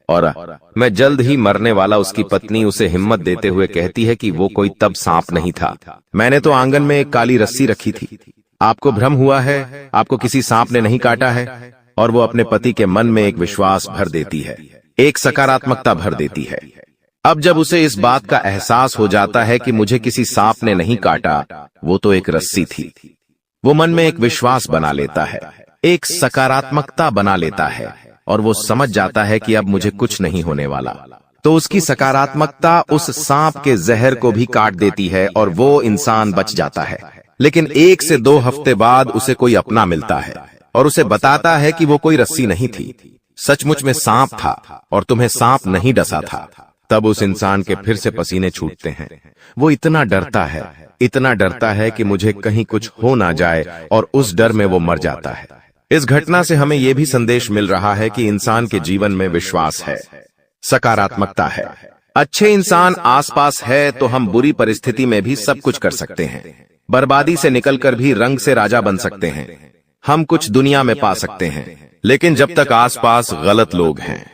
और मैं जल्द ही मरने वाला। उसकी पत्नी उसे हिम्मत देते हुए कहती है कि वो कोई तब सांप नहीं था, मैंने तो आंगन में एक काली रस्सी रखी थी। आपको भ्रम हुआ है, आपको किसी सांप ने नहीं काटा है। और वो अपने पति के मन में एक विश्वास भर देती है, एक सकारात्मकता भर देती है। अब जब उसे इस बात का एहसास हो जाता है कि मुझे किसी सांप ने नहीं काटा, वो तो एक रस्सी थी, वो मन में एक विश्वास बना लेता है, एक सकारात्मकता बना लेता है और वो समझ जाता है कि अब मुझे कुछ नहीं होने वाला। तो उसकी सकारात्मकता उस सांप के जहर को भी काट देती है और वो इंसान बच जाता है। लेकिन 1 से 2 हफ्ते बाद उसे कोई अपना मिलता है और उसे बताता है कि वो कोई रस्सी नहीं थी, सचमुच में सांप था और तुम्हें सांप नहीं डसा था। तब उस इंसान के फिर से पसीने छूटते हैं। वो इतना डरता है कि मुझे कहीं कुछ हो ना जाए, और उस डर में वो मर जाता है। इस घटना से हमें यह भी संदेश मिल रहा है कि इंसान के जीवन में विश्वास है, सकारात्मकता है, अच्छे इंसान आसपास है तो हम बुरी परिस्थिति में भी सब कुछ कर सकते हैं। बर्बादी से निकलकर भी रंग से राजा बन सकते हैं। हम कुछ दुनिया में पा सकते हैं, लेकिन जब तक आसपास गलत लोग हैं,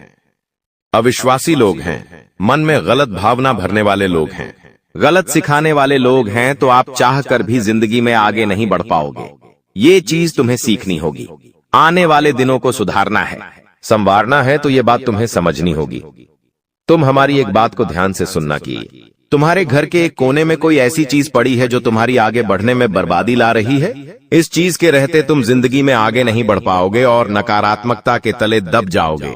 अविश्वासी लोग हैं, मन में गलत भावना भरने वाले लोग हैं, गलत सिखाने वाले लोग हैं, तो आप चाहकर भी जिंदगी में आगे नहीं बढ़ पाओगे। ये चीज तुम्हें सीखनी होगी। आने वाले दिनों को सुधारना है, संवारना है, तो ये बात तुम्हें समझनी होगी। तुम हमारी एक बात को ध्यान से सुनना कि तुम्हारे घर के एक कोने में कोई ऐसी चीज पड़ी है जो तुम्हारी आगे बढ़ने में बर्बादी ला रही है। इस चीज के रहते तुम जिंदगी में आगे नहीं बढ़ पाओगे और नकारात्मकता के तले दब जाओगे।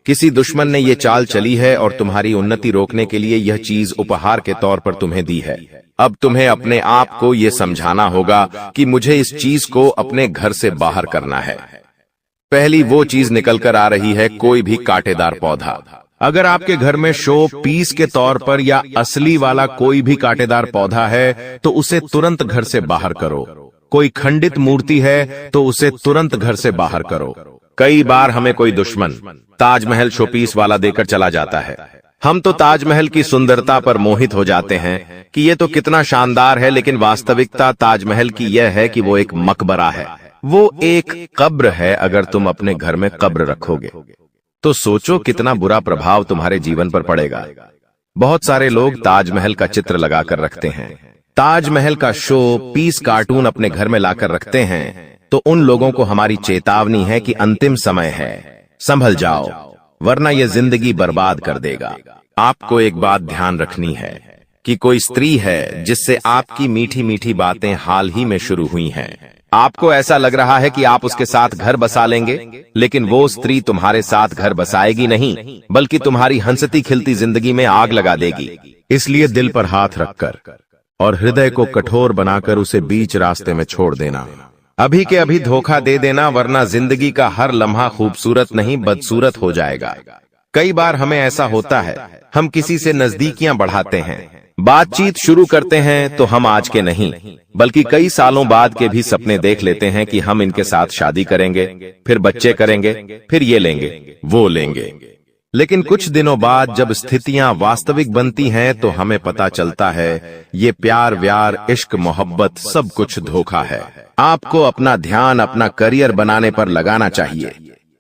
किसी दुश्मन ने ये चाल चली है और तुम्हारी उन्नति रोकने के लिए यह चीज उपहार के तौर पर तुम्हें दी है। अब तुम्हें अपने आप को ये समझाना होगा कि मुझे इस चीज को अपने घर से बाहर करना है। पहली वो चीज निकल कर आ रही है, कोई भी कांटेदार पौधा। अगर आपके घर में शो पीस के तौर पर या असली वाला कोई भी कांटेदार पौधा है तो उसे तुरंत घर से बाहर करो। कोई खंडित मूर्ति है तो उसे तुरंत घर से बाहर करो। कई बार हमें कोई दुश्मन ताजमहल शोपीस वाला देकर चला जाता है। हम तो ताजमहल की सुंदरता पर मोहित हो जाते हैं कि ये तो कितना शानदार है, लेकिन वास्तविकता ताजमहल की यह है कि वो एक मकबरा है, वो एक कब्र है। अगर तुम अपने घर में कब्र रखोगे तो सोचो कितना बुरा प्रभाव तुम्हारे जीवन पर पड़ेगा। बहुत सारे लोग ताजमहल का चित्र लगाकर रखते हैं, ताजमहल का शो पीस कार्टून अपने घर में लाकर रखते हैं, तो उन लोगों को हमारी चेतावनी है कि अंतिम समय है, संभल जाओ, वरना यह जिंदगी बर्बाद कर देगा। आपको एक बात ध्यान रखनी है कि कोई स्त्री है जिससे आपकी मीठी मीठी बातें हाल ही में शुरू हुई हैं। आपको ऐसा लग रहा है कि आप उसके साथ घर बसा लेंगे, लेकिन वो स्त्री तुम्हारे साथ घर बसाएगी नहीं, बल्कि तुम्हारी हंसती खिलती जिंदगी में आग लगा देगी। इसलिए दिल पर हाथ रखकर और हृदय को कठोर बनाकर उसे बीच रास्ते में छोड़ देना। अभी के अभी धोखा दे देना, वरना जिंदगी का हर लम्हा खूबसूरत नहीं बदसूरत हो जाएगा। कई बार हमें ऐसा होता है, हम किसी से नजदीकियां बढ़ाते हैं, बातचीत शुरू करते हैं तो हम आज के नहीं बल्कि कई सालों बाद के भी सपने देख लेते हैं कि हम इनके साथ शादी करेंगे, फिर बच्चे करेंगे, फिर ये लेंगे वो लेंगे। लेकिन कुछ दिनों बाद जब स्थितियां वास्तविक बनती हैं तो हमें पता चलता है ये प्यार व्यार इश्क मोहब्बत सब कुछ धोखा है। आपको अपना ध्यान अपना करियर बनाने पर लगाना चाहिए।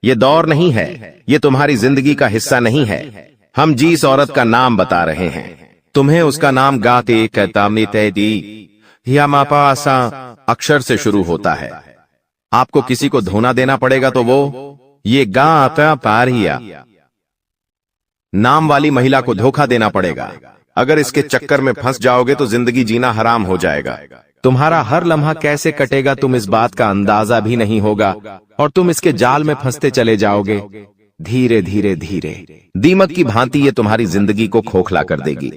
ये दौर नहीं है, ये तुम्हारी जिंदगी का हिस्सा नहीं है। हम जिस औरत का नाम बता रहे हैं, तुम्हें उसका नाम गाते कहतामनी तैदी या मापासा अक्षर से शुरू होता है। आपको किसी को धोना देना पड़ेगा तो वो ये गा आता पारिया नाम वाली महिला को धोखा देना पड़ेगा। अगर इसके चक्कर में फंस जाओगे तो जिंदगी जीना हराम हो जाएगा। तुम्हारा हर लम्हा कैसे कटेगा तुम इस बात का अंदाजा भी नहीं होगा और तुम इसके जाल में फंसते चले जाओगे। धीरे धीरे धीरे दीमक की भांति ये तुम्हारी जिंदगी को खोखला कर देगी।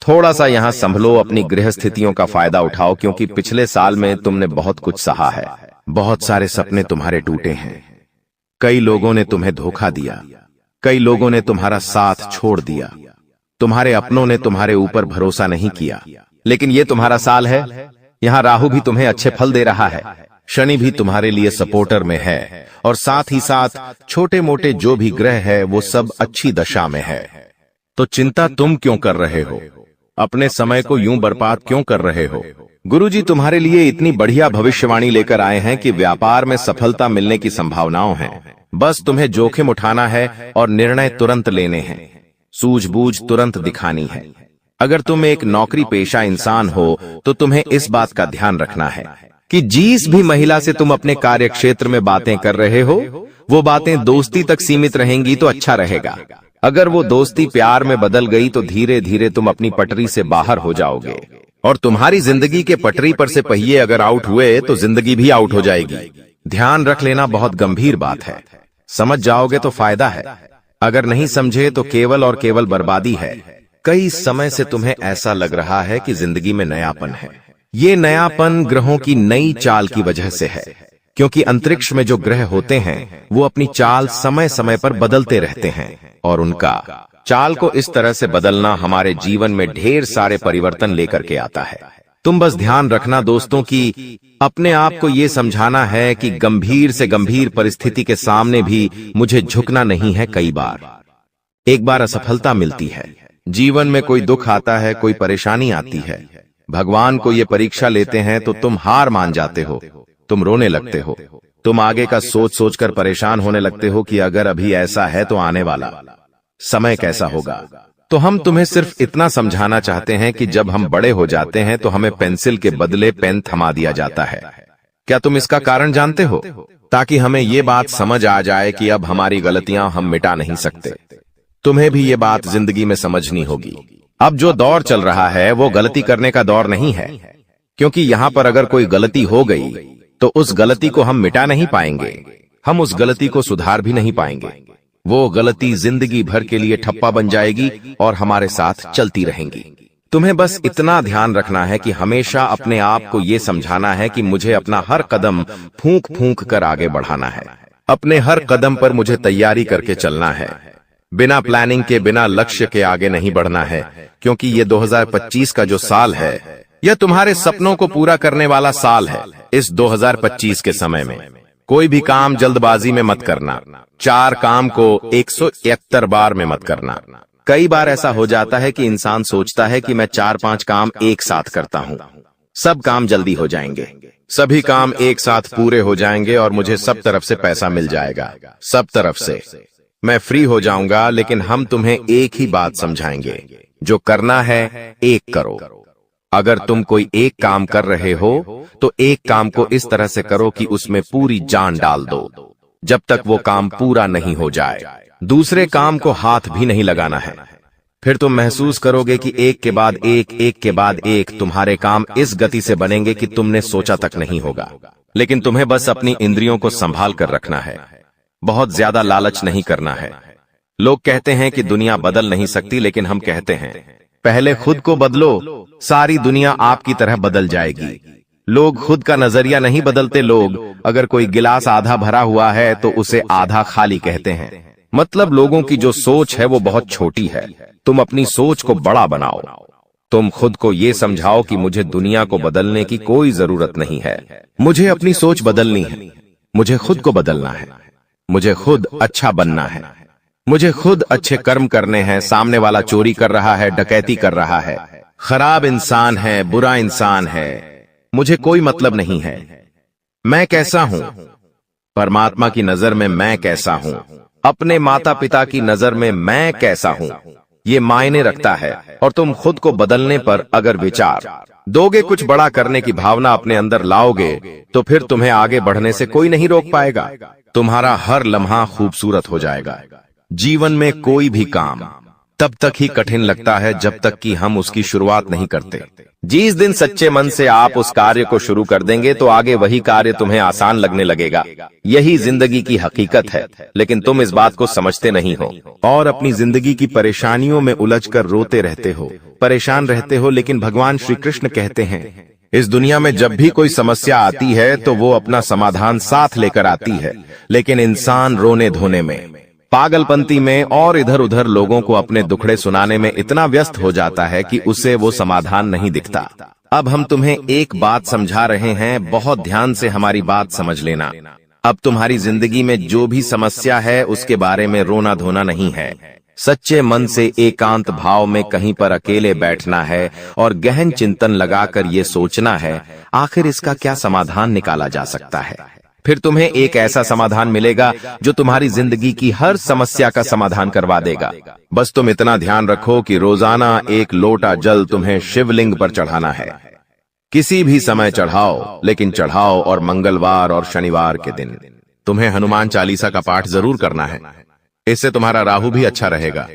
थोड़ा सा यहाँ संभलो, अपनी गृह स्थितियों का फायदा उठाओ, क्योंकि पिछले साल में तुमने बहुत कुछ सहा है। बहुत सारे सपने तुम्हारे टूटे हैं। कई लोगों ने तुम्हें धोखा दिया, कई लोगों ने तुम्हारा साथ छोड़ दिया, तुम्हारे अपनों ने तुम्हारे ऊपर भरोसा नहीं किया। लेकिन ये तुम्हारा साल है। यहाँ राहु भी तुम्हें अच्छे फल दे रहा है, शनि भी तुम्हारे लिए सपोर्टर में है और साथ ही साथ छोटे मोटे जो भी ग्रह है वो सब अच्छी दशा में है। तो चिंता तुम क्यों कर रहे हो? अपने समय को यूं बर्बाद क्यों कर रहे हो? गुरुजी तुम्हारे लिए इतनी बढ़िया भविष्यवाणी लेकर आए हैं कि व्यापार में सफलता मिलने की संभावनाओं हैं। बस तुम्हें जोखिम उठाना है और निर्णय तुरंत लेने हैं, सूझबूझ तुरंत दिखानी है। अगर तुम एक नौकरी पेशा इंसान हो तो तुम्हें इस बात का ध्यान रखना है कि जिस भी महिला से तुम अपने कार्य क्षेत्र में बातें कर रहे हो वो बातें दोस्ती तक सीमित रहेंगी तो अच्छा रहेगा। अगर वो दोस्ती प्यार में बदल गई तो धीरे धीरे तुम अपनी पटरी से बाहर हो जाओगे और तुम्हारी जिंदगी के पटरी पर से पहिए अगर आउट हुए तो जिंदगी भी आउट हो जाएगी। ध्यान रख लेना बहुत गंभीर बात है। समझ जाओगे तो फायदा है, अगर नहीं समझे तो केवल और केवल बर्बादी है। कई समय से तुम्हें ऐसा लग रहा है कि जिंदगी में नयापन है। ये नयापन ग्रहों की नई चाल की वजह से है, क्योंकि अंतरिक्ष में जो ग्रह होते हैं वो अपनी चाल समय समय पर बदलते रहते हैं और उनका चाल को इस तरह से बदलना हमारे जीवन में ढेर सारे परिवर्तन लेकर के आता है। तुम बस ध्यान रखना दोस्तों कि अपने आप को ये समझाना है कि गंभीर से गंभीर परिस्थिति के सामने भी मुझे झुकना नहीं है। कई बार एक बार असफलता मिलती है, जीवन में कोई दुख आता है, कोई परेशानी आती है, भगवान को ये परीक्षा लेते हैं तो तुम हार मान जाते हो, तुम रोने लगते हो, तुम आगे का सोच सोचकर परेशान होने लगते हो कि अगर अभी ऐसा है तो आने वाला समय कैसा होगा। तो हम तुम्हें सिर्फ इतना समझाना चाहते हैं कि जब हम बड़े हो जाते हैं तो हमें पेंसिल के बदले पेन थमा दिया जाता है। क्या तुम इसका कारण जानते हो? ताकि हमें ये बात समझ आ जाए कि अब हमारी गलतियां हम मिटा नहीं सकते। तुम्हें भी ये बात जिंदगी में समझनी होगी अब जो दौर चल रहा है वो गलती करने का दौर नहीं है, क्योंकि यहाँ पर अगर कोई गलती हो गई तो उस गलती को हम मिटा नहीं पाएंगे, हम उस गलती को सुधार भी नहीं पाएंगे। वो गलती जिंदगी भर के लिए ठप्पा बन जाएगी और हमारे साथ चलती रहेंगी। तुम्हें बस इतना ध्यान रखना है कि हमेशा अपने आप को ये समझाना है कि मुझे अपना हर कदम फूंक फूंक कर आगे बढ़ाना है। अपने हर कदम पर मुझे तैयारी करके चलना है। बिना प्लानिंग के, बिना लक्ष्य के आगे नहीं बढ़ना है, क्योंकि ये 2025 का जो साल है यह तुम्हारे सपनों को पूरा करने वाला साल है। इस 2025 के समय में कोई भी काम जल्दबाजी में मत करना। 4 काम को 171 बार में मत करना। कई बार ऐसा हो जाता है कि इंसान सोचता है कि मैं 4-5 काम एक साथ करता हूँ, सब काम जल्दी हो जाएंगे, सभी काम एक साथ पूरे हो जाएंगे और मुझे सब तरफ से पैसा मिल जाएगा, सब तरफ से मैं फ्री हो जाऊंगा। लेकिन हम तुम्हें एक ही बात समझाएंगे, जो करना है एक करो। अगर तुम कोई एक काम कर रहे हो तो एक काम को इस तरह से करो कि उसमें पूरी जान डाल दो, जब तक वो काम पूरा नहीं हो जाए। दूसरे काम को हाथ भी नहीं लगाना है। फिर तुम महसूस करोगे कि एक के बाद एक, एक के बाद एक तुम्हारे काम इस गति से बनेंगे कि तुमने सोचा तक नहीं होगा। लेकिन तुम्हें बस अपनी इंद्रियों को संभाल कर रखना है, बहुत ज्यादा लालच नहीं करना है। लोग कहते हैं कि दुनिया बदल नहीं सकती, लेकिन हम कहते हैं पहले खुद को बदलो, सारी दुनिया आपकी तरह बदल जाएगी। लोग खुद का नजरिया नहीं बदलते। लोग अगर कोई गिलास आधा भरा हुआ है तो उसे आधा खाली कहते हैं। मतलब लोगों की जो सोच है वो बहुत छोटी है। तुम अपनी सोच को बड़ा बनाओ। तुम खुद को ये समझाओ कि मुझे दुनिया को बदलने की कोई जरूरत नहीं है, मुझे अपनी सोच बदलनी है, मुझे खुद को बदलना है, मुझे खुद अच्छा बनना है, मुझे खुद अच्छे कर्म करने हैं। सामने वाला चोरी कर रहा है, डकैती कर रहा है, खराब इंसान है, बुरा इंसान है, मुझे कोई मतलब नहीं है। मैं कैसा हूं, परमात्मा की नजर में मैं कैसा हूं, अपने माता पिता की नजर में मैं कैसा हूं, ये मायने रखता है। और तुम खुद को बदलने पर अगर विचार दोगे, कुछ बड़ा करने की भावना अपने अंदर लाओगे, तो फिर तुम्हें आगे बढ़ने से कोई नहीं रोक पाएगा। तुम्हारा हर लम्हा खूबसूरत हो जाएगा। जीवन में कोई भी काम तब तक ही कठिन लगता है जब तक कि हम उसकी शुरुआत नहीं करते। जिस दिन सच्चे मन से आप उस कार्य को शुरू कर देंगे तो आगे वही कार्य तुम्हें आसान लगने लगेगा। यही जिंदगी की हकीकत है, लेकिन तुम इस बात को समझते नहीं हो और अपनी जिंदगी की परेशानियों में उलझकर रोते रहते हो, परेशान रहते हो। लेकिन भगवान श्री कृष्ण कहते हैं, इस दुनिया में जब भी कोई समस्या आती है तो वो अपना समाधान साथ लेकर आती है, लेकिन इंसान रोने धोने में, पागलपंती में और इधर उधर लोगों को अपने दुखड़े सुनाने में इतना व्यस्त हो जाता है कि उसे वो समाधान नहीं दिखता। अब हम तुम्हें एक बात समझा रहे हैं, बहुत ध्यान से हमारी बात समझ लेना। अब तुम्हारी जिंदगी में जो भी समस्या है उसके बारे में रोना धोना नहीं है। सच्चे मन से एकांत भाव में कहीं पर अकेले बैठना है और गहन चिंतन लगाकर ये सोचना है आखिर इसका क्या समाधान निकाला जा सकता है। फिर तुम्हें एक ऐसा समाधान मिलेगा जो तुम्हारी जिंदगी की हर समस्या का समाधान करवा देगा। बस तुम इतना ध्यान रखो कि रोजाना एक लोटा जल तुम्हें शिवलिंग पर चढ़ाना है। किसी भी समय चढ़ाओ, लेकिन चढ़ाओ और मंगलवार और शनिवार के दिन। तुम्हें हनुमान चालीसा का पाठ जरूर करना है। इससे तुम्हारा राहु भी अच्छा रहेगा,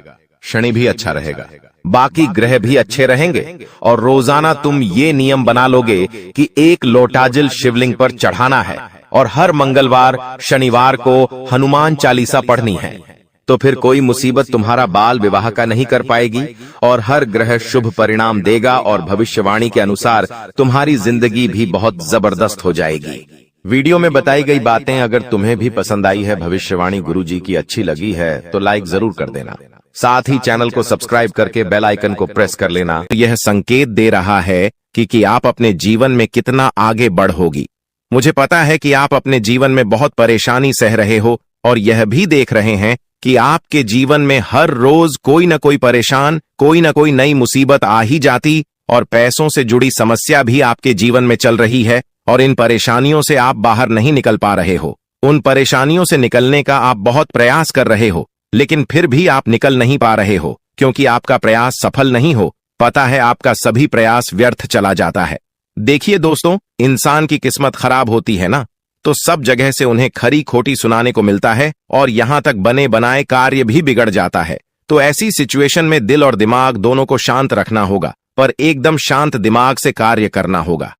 शनि भी अच्छा रहेगा, बाकी ग्रह भी अच्छे रहेंगे। और रोजाना तुम ये नियम बना लोगे कि एक लोटा जल शिवलिंग पर चढ़ाना है और हर मंगलवार शनिवार को हनुमान चालीसा पढ़नी है, तो फिर कोई मुसीबत तुम्हारा बाल विवाह का नहीं कर पाएगी और हर ग्रह शुभ परिणाम देगा और भविष्यवाणी के अनुसार तुम्हारी जिंदगी भी बहुत जबरदस्त हो जाएगी। वीडियो में बताई गई बातें अगर तुम्हें भी पसंद आई है, भविष्यवाणी गुरुजी की अच्छी लगी है तो लाइक जरूर कर देना। साथ ही चैनल को सब्सक्राइब करके बेल आइकन को प्रेस कर लेना। यह संकेत दे रहा है कि आप अपने जीवन में कितना आगे बढ़ोगी। मुझे पता है कि आप अपने जीवन में बहुत परेशानी सह रहे हो और यह भी देख रहे हैं कि आपके जीवन में हर रोज कोई न कोई परेशान, कोई न कोई नई मुसीबत आ ही जाती और पैसों से जुड़ी समस्या भी आपके जीवन में चल रही है और इन परेशानियों से आप बाहर नहीं निकल पा रहे हो। उन परेशानियों से निकलने का आप बहुत प्रयास कर रहे हो, लेकिन फिर भी आप निकल नहीं पा रहे हो क्योंकि आपका प्रयास सफल नहीं हो। पता है आपका सभी प्रयास व्यर्थ चला जाता है। देखिए दोस्तों, इंसान की किस्मत खराब होती है ना, तो सब जगह से उन्हें खरी खोटी सुनाने को मिलता है और यहां तक बने बनाए कार्य भी बिगड़ जाता है। तो ऐसी सिचुएशन में दिल और दिमाग दोनों को शांत रखना होगा, पर एकदम शांत दिमाग से कार्य करना होगा।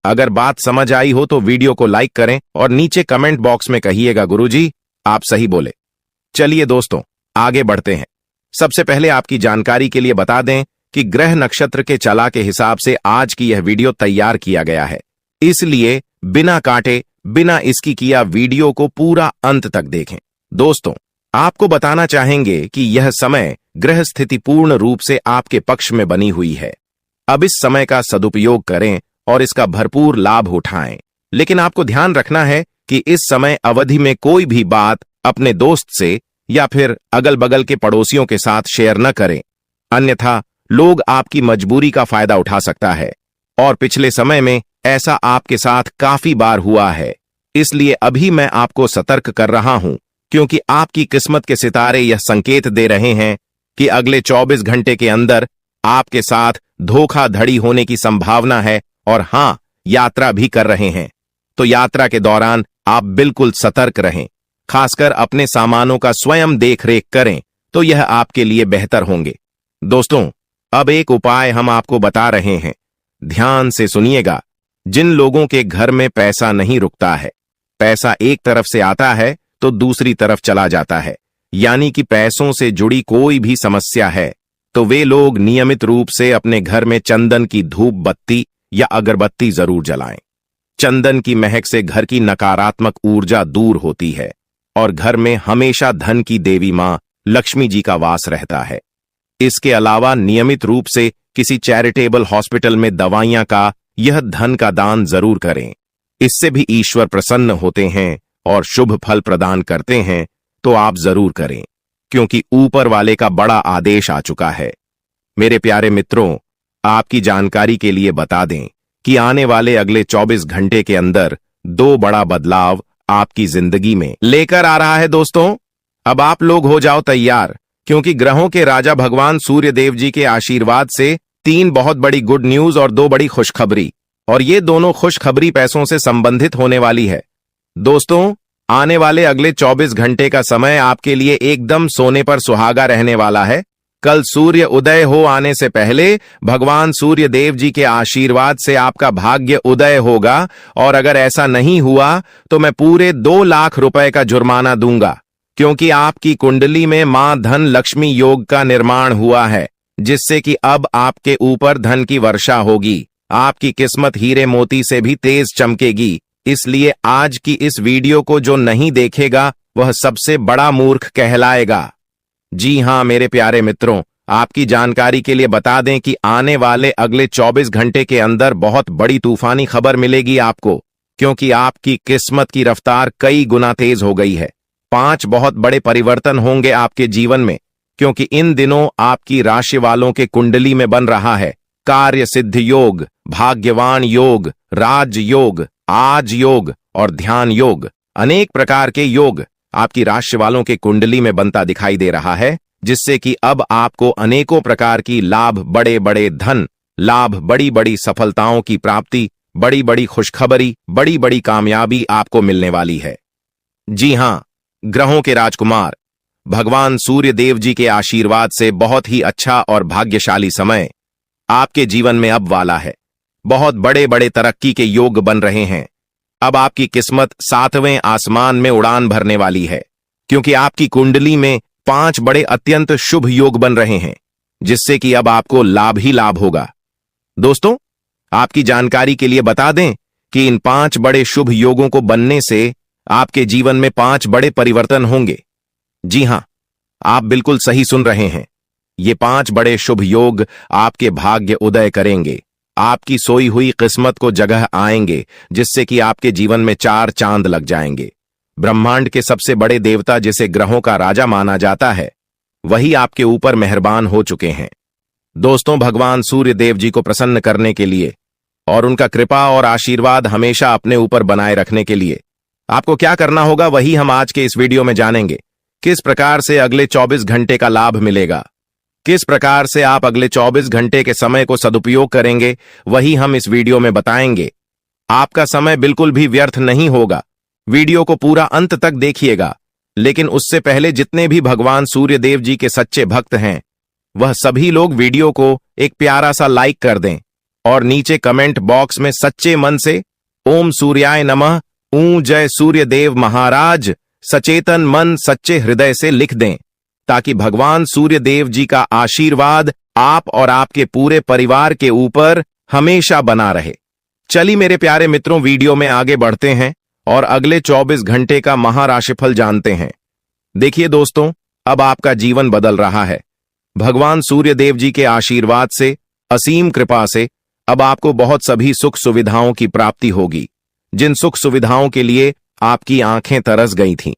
अगर बात समझ आई हो तो वीडियो को लाइक करें और नीचे कमेंट बॉक्स में कहिएगा गुरुजी आप सही बोले। चलिए दोस्तों आगे बढ़ते हैं। सबसे पहले आपकी जानकारी के लिए बता दें कि ग्रह नक्षत्र के चला के हिसाब से आज की यह वीडियो तैयार किया गया है, इसलिए बिना काटे बिना इसकी किया वीडियो को पूरा अंत तक देखें। दोस्तों आपको बताना चाहेंगे कि यह समय ग्रह स्थिति पूर्ण रूप से आपके पक्ष में बनी हुई है। अब इस समय का सदुपयोग करें और इसका भरपूर लाभ उठाएं। लेकिन आपको ध्यान रखना है कि इस समय अवधि में कोई भी बात अपने दोस्त से या फिर अगल बगल के पड़ोसियों के साथ शेयर न करें, अन्यथा लोग आपकी मजबूरी का फायदा उठा सकता है। और पिछले समय में ऐसा आपके साथ काफी बार हुआ है, इसलिए अभी मैं आपको सतर्क कर रहा हूं, क्योंकि आपकी किस्मत के सितारे यह संकेत दे रहे हैं कि अगले 24 घंटे के अंदर आपके साथ धोखाधड़ी होने की संभावना है। और हां, यात्रा भी कर रहे हैं, तो यात्रा के दौरान आप बिल्कुल सतर्क रहें। खासकर अपने सामानों का स्वयं देखरेख करें तो यह आपके लिए बेहतर होंगे। दोस्तों अब एक उपाय हम आपको बता रहे हैं, ध्यान से सुनिएगा। जिन लोगों के घर में पैसा नहीं रुकता है, पैसा एक तरफ से आता है तो दूसरी तरफ चला जाता है, यानी कि पैसों से जुड़ी कोई भी समस्या है, तो वे लोग नियमित रूप से अपने घर में चंदन की धूप बत्ती या अगरबत्ती जरूर जलाएं। चंदन की महक से घर की नकारात्मक ऊर्जा दूर होती है और घर में हमेशा धन की देवी मां लक्ष्मी जी का वास रहता है। इसके अलावा नियमित रूप से किसी चैरिटेबल हॉस्पिटल में दवाइयां का यह धन का दान जरूर करें। इससे भी ईश्वर प्रसन्न होते हैं और शुभ फल प्रदान करते हैं, तो आप जरूर करें, क्योंकि ऊपर वाले का बड़ा आदेश आ चुका है। मेरे प्यारे मित्रों आपकी जानकारी के लिए बता दें कि आने वाले अगले 24 घंटे के अंदर 2 बड़ा बदलाव आपकी जिंदगी में लेकर आ रहा है। दोस्तों अब आप लोग हो जाओ तैयार, क्योंकि ग्रहों के राजा भगवान सूर्य देव जी के आशीर्वाद से 3 बहुत बड़ी गुड न्यूज और 2 बड़ी खुशखबरी, और ये दोनों खुशखबरी पैसों से संबंधित होने वाली है। दोस्तों आने वाले अगले 24 घंटे का समय आपके लिए एकदम सोने पर सुहागा रहने वाला है। कल सूर्य उदय हो आने से पहले भगवान सूर्य देव जी के आशीर्वाद से आपका भाग्य उदय होगा, और अगर ऐसा नहीं हुआ तो मैं पूरे 2 लाख रुपए का जुर्माना दूंगा, क्योंकि आपकी कुंडली में मां धन लक्ष्मी योग का निर्माण हुआ है, जिससे कि अब आपके ऊपर धन की वर्षा होगी। आपकी किस्मत हीरे मोती से भी तेज चमकेगी। इसलिए आज की इस वीडियो को जो नहीं देखेगा वह सबसे बड़ा मूर्ख कहलाएगा। जी हां मेरे प्यारे मित्रों आपकी जानकारी के लिए बता दें कि आने वाले अगले 24 घंटे के अंदर बहुत बड़ी तूफानी खबर मिलेगी आपको, क्योंकि आपकी किस्मत की रफ्तार कई गुना तेज हो गई है। 5 बहुत बड़े परिवर्तन होंगे आपके जीवन में, क्योंकि इन दिनों आपकी राशि वालों के कुंडली में बन रहा है कार्य सिद्ध योग, भाग्यवान योग, राज योग, आज योग और ध्यान योग। अनेक प्रकार के योग आपकी राशि वालों के कुंडली में बनता दिखाई दे रहा है, जिससे कि अब आपको अनेकों प्रकार की लाभ, बड़े बड़े धन लाभ, बड़ी बड़ी सफलताओं की प्राप्ति, बड़ी बड़ी खुशखबरी, बड़ी बड़ी कामयाबी आपको मिलने वाली है। जी हां, ग्रहों के राजकुमार भगवान सूर्य देव जी के आशीर्वाद से बहुत ही अच्छा और भाग्यशाली समय आपके जीवन में अब वाला है। बहुत बड़े बड़े तरक्की के योग बन रहे हैं। अब आपकी किस्मत 7वें आसमान में उड़ान भरने वाली है, क्योंकि आपकी कुंडली में 5 बड़े अत्यंत शुभ योग बन रहे हैं, जिससे कि अब आपको लाभ ही लाभ होगा। दोस्तों आपकी जानकारी के लिए बता दें कि इन 5 बड़े शुभ योगों को बनने से आपके जीवन में 5 बड़े परिवर्तन होंगे। जी हां, आप बिल्कुल सही सुन रहे हैं। ये 5 बड़े शुभ योग आपके भाग्य उदय करेंगे, आपकी सोई हुई किस्मत को जगह आएंगे, जिससे कि आपके जीवन में 4 चांद लग जाएंगे। ब्रह्मांड के सबसे बड़े देवता, जिसे ग्रहों का राजा माना जाता है, वही आपके ऊपर मेहरबान हो चुके हैं। दोस्तों भगवान सूर्य देव जी को प्रसन्न करने के लिए और उनका कृपा और आशीर्वाद हमेशा अपने ऊपर बनाए रखने के लिए आपको क्या करना होगा, वही हम आज के इस वीडियो में जानेंगे। किस प्रकार से अगले 24 घंटे का लाभ मिलेगा, किस प्रकार से आप अगले 24 घंटे के समय को सदुपयोग करेंगे, वही हम इस वीडियो में बताएंगे। आपका समय बिल्कुल भी व्यर्थ नहीं होगा। वीडियो को पूरा अंत तक देखिएगा, लेकिन उससे पहले जितने भी भगवान सूर्य देव जी के सच्चे भक्त हैं वह सभी लोग वीडियो को एक प्यारा सा लाइक कर दें और नीचे कमेंट बॉक्स में सच्चे मन से ओम सूर्याय नमः, जय सूर्य देव महाराज, सचेतन मन सच्चे हृदय से लिख दें ताकि भगवान सूर्य देव जी का आशीर्वाद आप और आपके पूरे परिवार के ऊपर हमेशा बना रहे। चलिए मेरे प्यारे मित्रों, वीडियो में आगे बढ़ते हैं और अगले 24 घंटे का महाराशिफल जानते हैं। देखिए दोस्तों, अब आपका जीवन बदल रहा है। भगवान सूर्य देव जी के आशीर्वाद से, असीम कृपा से अब आपको बहुत सभी सुख सुविधाओं की प्राप्ति होगी। जिन सुख सुविधाओं के लिए आपकी आंखें तरस गई थीं,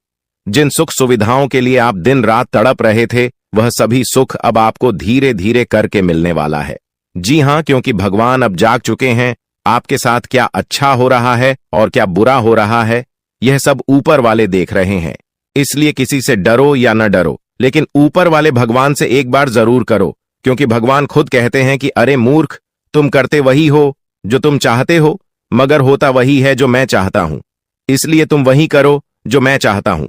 जिन सुख सुविधाओं के लिए आप दिन रात तड़प रहे थे, वह सभी सुख अब आपको धीरे धीरे करके मिलने वाला है। जी हां, क्योंकि भगवान अब जाग चुके हैं। आपके साथ क्या अच्छा हो रहा है और क्या बुरा हो रहा है, यह सब ऊपर वाले देख रहे हैं। इसलिए किसी से डरो या न डरो, लेकिन ऊपर वाले भगवान से एक बार जरूर करो, क्योंकि भगवान खुद कहते हैं कि अरे मूर्ख, तुम करते वही हो जो तुम चाहते हो, मगर होता वही है जो मैं चाहता हूं। इसलिए तुम वही करो जो मैं चाहता हूं,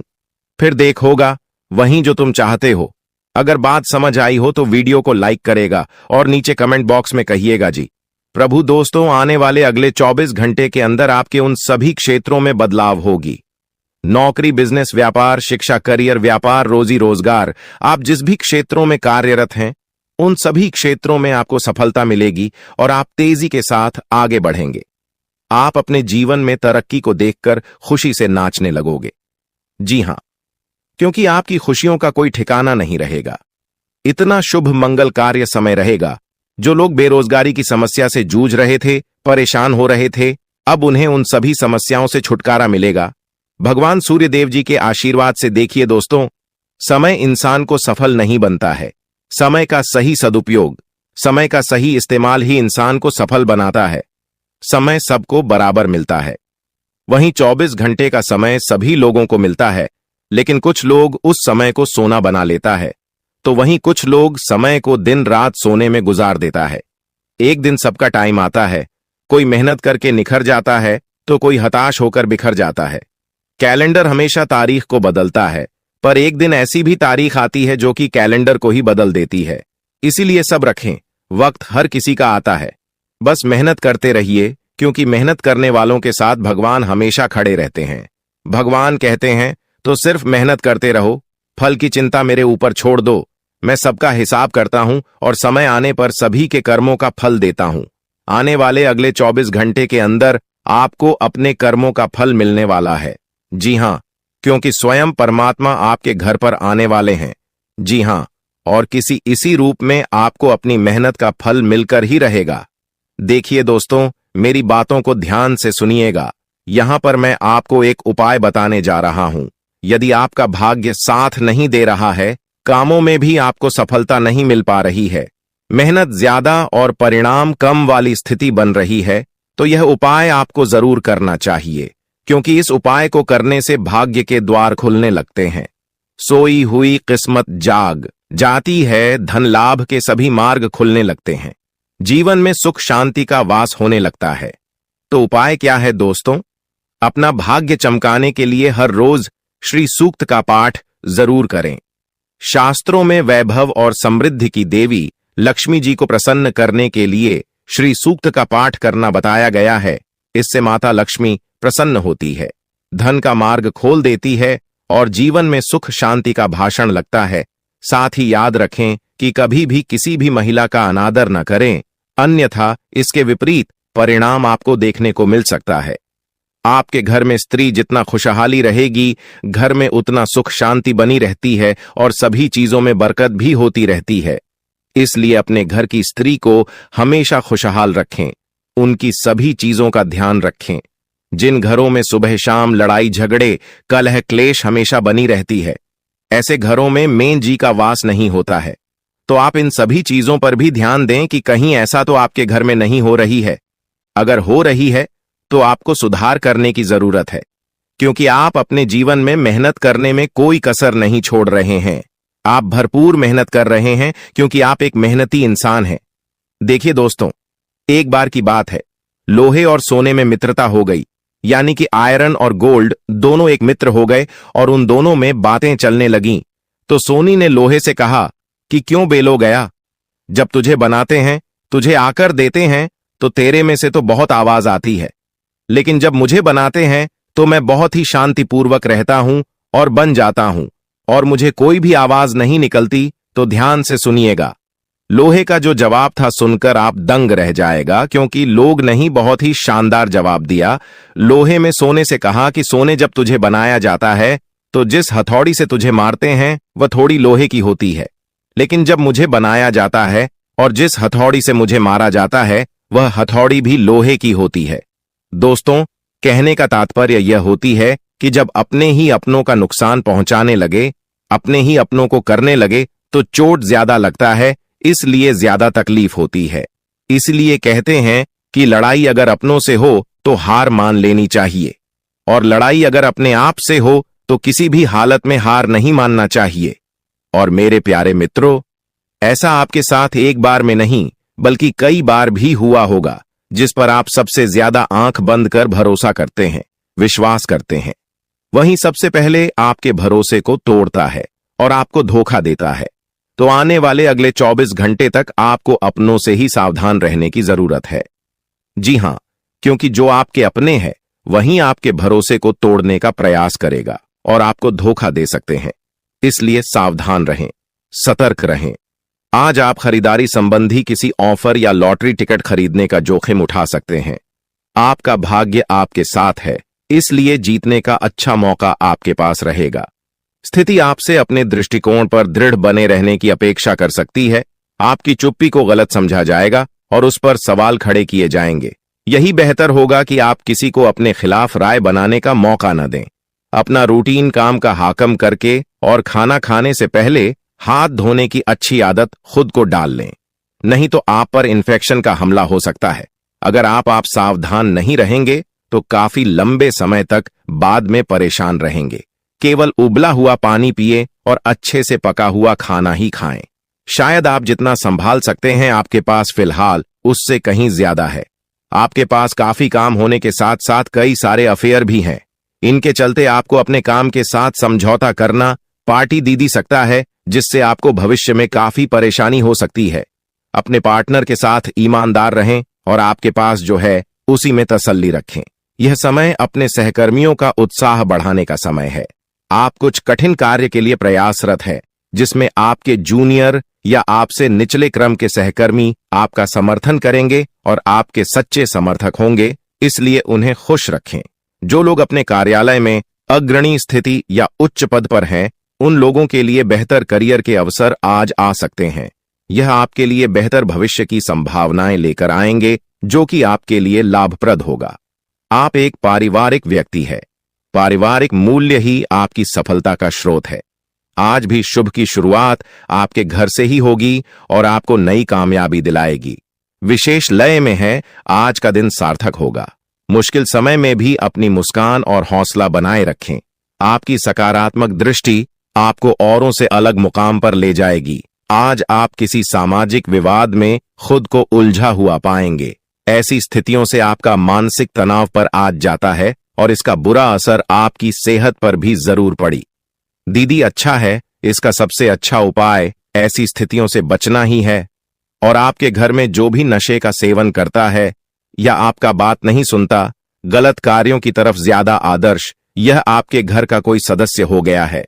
फिर देख होगा वही जो तुम चाहते हो। अगर बात समझ आई हो तो वीडियो को लाइक करेगा और नीचे कमेंट बॉक्स में कहिएगा जी। प्रभु दोस्तों, आने वाले अगले 24 घंटे के अंदर आपके उन सभी क्षेत्रों में बदलाव होगी। नौकरी, बिजनेस, व्यापार, शिक्षा, करियर, व्यापार, रोजी रोजगार, आप जिस भी क्षेत्रों में कार्यरत हैं उन सभी क्षेत्रों में आपको सफलता मिलेगी और आप तेजी के साथ आगे बढ़ेंगे। आप अपने जीवन में तरक्की को देखकर खुशी से नाचने लगोगे। जी हां, क्योंकि आपकी खुशियों का कोई ठिकाना नहीं रहेगा। इतना शुभ मंगल कार्य समय रहेगा। जो लोग बेरोजगारी की समस्या से जूझ रहे थे, परेशान हो रहे थे, अब उन्हें उन सभी समस्याओं से छुटकारा मिलेगा भगवान सूर्य देव जी के आशीर्वाद से। देखिए दोस्तों, समय इंसान को सफल नहीं बनता है। समय का सही सदुपयोग, समय का सही इस्तेमाल ही इंसान को सफल बनाता है। समय सबको बराबर मिलता है। वहीं 24 घंटे का समय सभी लोगों को मिलता है, लेकिन कुछ लोग उस समय को सोना बना लेता है, तो वहीं कुछ लोग समय को दिन रात सोने में गुजार देता है। एक दिन सबका टाइम आता है, कोई मेहनत करके निखर जाता है तो कोई हताश होकर बिखर जाता है। कैलेंडर हमेशा तारीख को बदलता है, पर एक दिन ऐसी भी तारीख आती है जो कि कैलेंडर को ही बदल देती है। इसीलिए सब रखें, वक्त हर किसी का आता है। बस मेहनत करते रहिए, क्योंकि मेहनत करने वालों के साथ भगवान हमेशा खड़े रहते हैं। भगवान कहते हैं तो सिर्फ मेहनत करते रहो, फल की चिंता मेरे ऊपर छोड़ दो। मैं सबका हिसाब करता हूं और समय आने पर सभी के कर्मों का फल देता हूं। आने वाले अगले 24 घंटे के अंदर आपको अपने कर्मों का फल मिलने वाला है। जी हां, क्योंकि स्वयं परमात्मा आपके घर पर आने वाले हैं। जी हां, और किसी इसी रूप में आपको अपनी मेहनत का फल मिलकर ही रहेगा। देखिए दोस्तों, मेरी बातों को ध्यान से सुनिएगा। यहां पर मैं आपको एक उपाय बताने जा रहा हूं। यदि आपका भाग्य साथ नहीं दे रहा है, कामों में भी आपको सफलता नहीं मिल पा रही है, मेहनत ज्यादा और परिणाम कम वाली स्थिति बन रही है, तो यह उपाय आपको जरूर करना चाहिए, क्योंकि इस उपाय को करने से भाग्य के द्वार खुलने लगते हैं। सोई हुई किस्मत जाग जाती है, धन लाभ के सभी मार्ग खुलने लगते हैं, जीवन में सुख शांति का वास होने लगता है। तो उपाय क्या है दोस्तों? अपना भाग्य चमकाने के लिए हर रोज श्री सूक्त का पाठ जरूर करें। शास्त्रों में वैभव और समृद्धि की देवी लक्ष्मी जी को प्रसन्न करने के लिए श्री सूक्त का पाठ करना बताया गया है। इससे माता लक्ष्मी प्रसन्न होती है, धन का मार्ग खोल देती है और जीवन में सुख शांति का भाषण लगता है। साथ ही याद रखें कि कभी भी किसी भी महिला का अनादर न करें, अन्यथा इसके विपरीत परिणाम आपको देखने को मिल सकता है। आपके घर में स्त्री जितना खुशहाली रहेगी, घर में उतना सुख शांति बनी रहती है और सभी चीजों में बरकत भी होती रहती है। इसलिए अपने घर की स्त्री को हमेशा खुशहाल रखें, उनकी सभी चीजों का ध्यान रखें। जिन घरों में सुबह शाम लड़ाई झगड़े कलह क्लेश हमेशा बनी रहती है, ऐसे घरों में मेन जी का वास नहीं होता है। तो आप इन सभी चीजों पर भी ध्यान दें कि कहीं ऐसा तो आपके घर में नहीं हो रही है। अगर हो रही है तो आपको सुधार करने की जरूरत है, क्योंकि आप अपने जीवन में मेहनत करने में कोई कसर नहीं छोड़ रहे हैं। आप भरपूर मेहनत कर रहे हैं, क्योंकि आप एक मेहनती इंसान हैं। देखिए दोस्तों, एक बार की बात है, लोहे और सोने में मित्रता हो गई। यानी कि आयरन और गोल्ड दोनों एक मित्र हो गए और उन दोनों में बातें चलने लगीं। तो सोनी ने लोहे से कहा कि क्यों बेलो गया, जब तुझे बनाते हैं, तुझे आकर देते हैं, तो तेरे में से तो बहुत आवाज आती है, लेकिन जब मुझे बनाते हैं तो मैं बहुत ही शांतिपूर्वक रहता हूं और बन जाता हूं, और मुझे कोई भी आवाज नहीं निकलती। तो ध्यान से सुनिएगा। लोहे का जो जवाब था सुनकर आप दंग रह जाएगा, क्योंकि लोग नहीं बहुत ही शानदार जवाब दिया। लोहे में सोने से कहा कि सोने, जब तुझे बनाया जाता है तो जिस हथौड़ी से तुझे मारते हैं वह थोड़ी लोहे की होती है, लेकिन जब मुझे बनाया जाता है और जिस हथौड़ी से मुझे मारा जाता है वह हथौड़ी भी लोहे की होती है। दोस्तों, कहने का तात्पर्य यह होती है कि जब अपने ही अपनों का नुकसान पहुंचाने लगे, अपने ही अपनों को करने लगे, तो चोट ज्यादा लगता है, इसलिए ज्यादा तकलीफ होती है। इसलिए कहते हैं कि लड़ाई अगर अपनों से हो तो हार मान लेनी चाहिए, और लड़ाई अगर अपने आप से हो तो किसी भी हालत में हार नहीं मानना चाहिए। और मेरे प्यारे मित्रों, ऐसा आपके साथ एक बार में नहीं बल्कि कई बार भी हुआ होगा, जिस पर आप सबसे ज्यादा आंख बंद कर भरोसा करते हैं, विश्वास करते हैं। वहीं सबसे पहले आपके भरोसे को तोड़ता है और आपको धोखा देता है। तो आने वाले अगले 24 घंटे तक आपको अपनों से ही सावधान रहने की जरूरत है। जी हां, क्योंकि जो आपके अपने हैं वहीं आपके भरोसे को तोड़ने का प्रयास करेगा और आपको धोखा दे सकते हैं। इसलिए सावधान रहें, सतर्क रहें। आज आप खरीदारी संबंधी किसी ऑफर या लॉटरी टिकट खरीदने का जोखिम उठा सकते हैं। आपका भाग्य आपके साथ है, इसलिए जीतने का अच्छा मौका आपके पास रहेगा। स्थिति आपसे अपने दृष्टिकोण पर दृढ़ बने रहने की अपेक्षा कर सकती है। आपकी चुप्पी को गलत समझा जाएगा और उस पर सवाल खड़े किए जाएंगे। यही बेहतर होगा कि आप किसी को अपने खिलाफ राय बनाने का मौका न दें। अपना रूटीन काम का हाकम करके और खाना खाने से पहले हाथ धोने की अच्छी आदत खुद को डाल लें, नहीं तो आप पर इन्फेक्शन का हमला हो सकता है। अगर आप सावधान नहीं रहेंगे तो काफी लंबे समय तक बाद में परेशान रहेंगे। केवल उबला हुआ पानी पिए और अच्छे से पका हुआ खाना ही खाएं। शायद आप जितना संभाल सकते हैं आपके पास फिलहाल उससे कहीं ज्यादा है। आपके पास काफी काम होने के साथ साथ कई सारे अफेयर भी हैं। इनके चलते आपको अपने काम के साथ समझौता करना पार्टी दी सकता है, जिससे आपको भविष्य में काफी परेशानी हो सकती है। अपने पार्टनर के साथ ईमानदार रहें और आपके पास जो है उसी में तसल्ली रखें। यह समय अपने सहकर्मियों का उत्साह बढ़ाने का समय है। आप कुछ कठिन कार्य के लिए प्रयासरत हैं, जिसमें आपके जूनियर या आपसे निचले क्रम के सहकर्मी आपका समर्थन करेंगे और आपके सच्चे समर्थक होंगे, इसलिए उन्हें खुश रखें। जो लोग अपने कार्यालय में अग्रणी स्थिति या उच्च पद पर हैं, उन लोगों के लिए बेहतर करियर के अवसर आज आ सकते हैं। यह आपके लिए बेहतर भविष्य की संभावनाएं लेकर आएंगे, जो कि आपके लिए लाभप्रद होगा। आप एक पारिवारिक व्यक्ति हैं। पारिवारिक मूल्य ही आपकी सफलता का स्रोत है। आज भी शुभ की शुरुआत आपके घर से ही होगी और आपको नई कामयाबी दिलाएगी। विशेष लय में है, आज का दिन सार्थक होगा। मुश्किल समय में भी अपनी मुस्कान और हौसला बनाए रखें। आपकी सकारात्मक दृष्टि आपको औरों से अलग मुकाम पर ले जाएगी। आज आप किसी सामाजिक विवाद में खुद को उलझा हुआ पाएंगे। ऐसी स्थितियों से आपका मानसिक तनाव पर आज जाता है और इसका बुरा असर आपकी सेहत पर भी जरूर पड़ी। दीदी, अच्छा है, इसका सबसे अच्छा उपाय ऐसी स्थितियों से बचना ही है। और आपके घर में जो भी नशे का सेवन करता है या आपका बात नहीं सुनता, गलत कार्यों की तरफ ज्यादा आदर्श, यह आपके घर का कोई सदस्य हो गया है।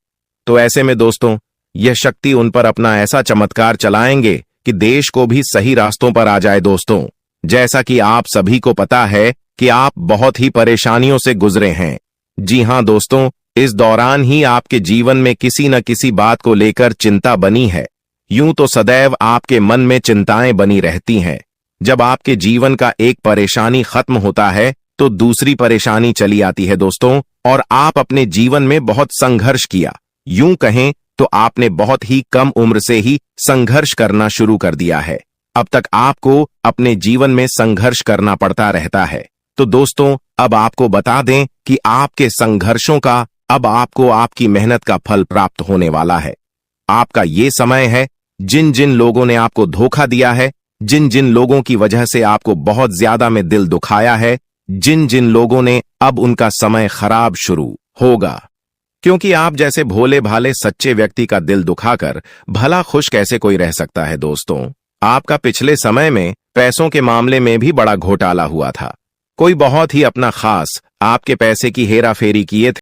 तो ऐसे में दोस्तों, यह शक्ति उन पर अपना ऐसा चमत्कार चलाएंगे कि देश को भी सही रास्तों पर आ जाए। दोस्तों, जैसा कि आप सभी को पता है कि आप बहुत ही परेशानियों से गुजरे हैं। जी हां दोस्तों, इस दौरान ही आपके जीवन में किसी न किसी बात को लेकर चिंता बनी है। यूं तो सदैव आपके मन में चिंताएं बनी रहती हैं। जब आपके जीवन का एक परेशानी खत्म होता है तो दूसरी परेशानी चली आती है दोस्तों, और आप अपने जीवन में बहुत संघर्ष किया। यूं कहें तो आपने बहुत ही कम उम्र से ही संघर्ष करना शुरू कर दिया है। अब तक आपको अपने जीवन में संघर्ष करना पड़ता रहता है। तो दोस्तों, अब आपको बता दें कि आपके संघर्षों का अब आपको आपकी मेहनत का फल प्राप्त होने वाला है। आपका ये समय है, जिन जिन लोगों ने आपको धोखा दिया है, जिन जिन लोगों की वजह से आपको बहुत ज्यादा में दिल दुखाया है, जिन जिन लोगों ने अब उनका समय खराब शुरू होगा, क्योंकि आप जैसे भोले भाले सच्चे व्यक्ति का दिल दुखाकर भला खुश कैसे कोई रह सकता है। दोस्तों, आपका पिछले समय में पैसों के मामले में भी बड़ा घोटाला हुआ था। कोई बहुत ही अपना खास आपके पैसे की हेराफेरी किए थे।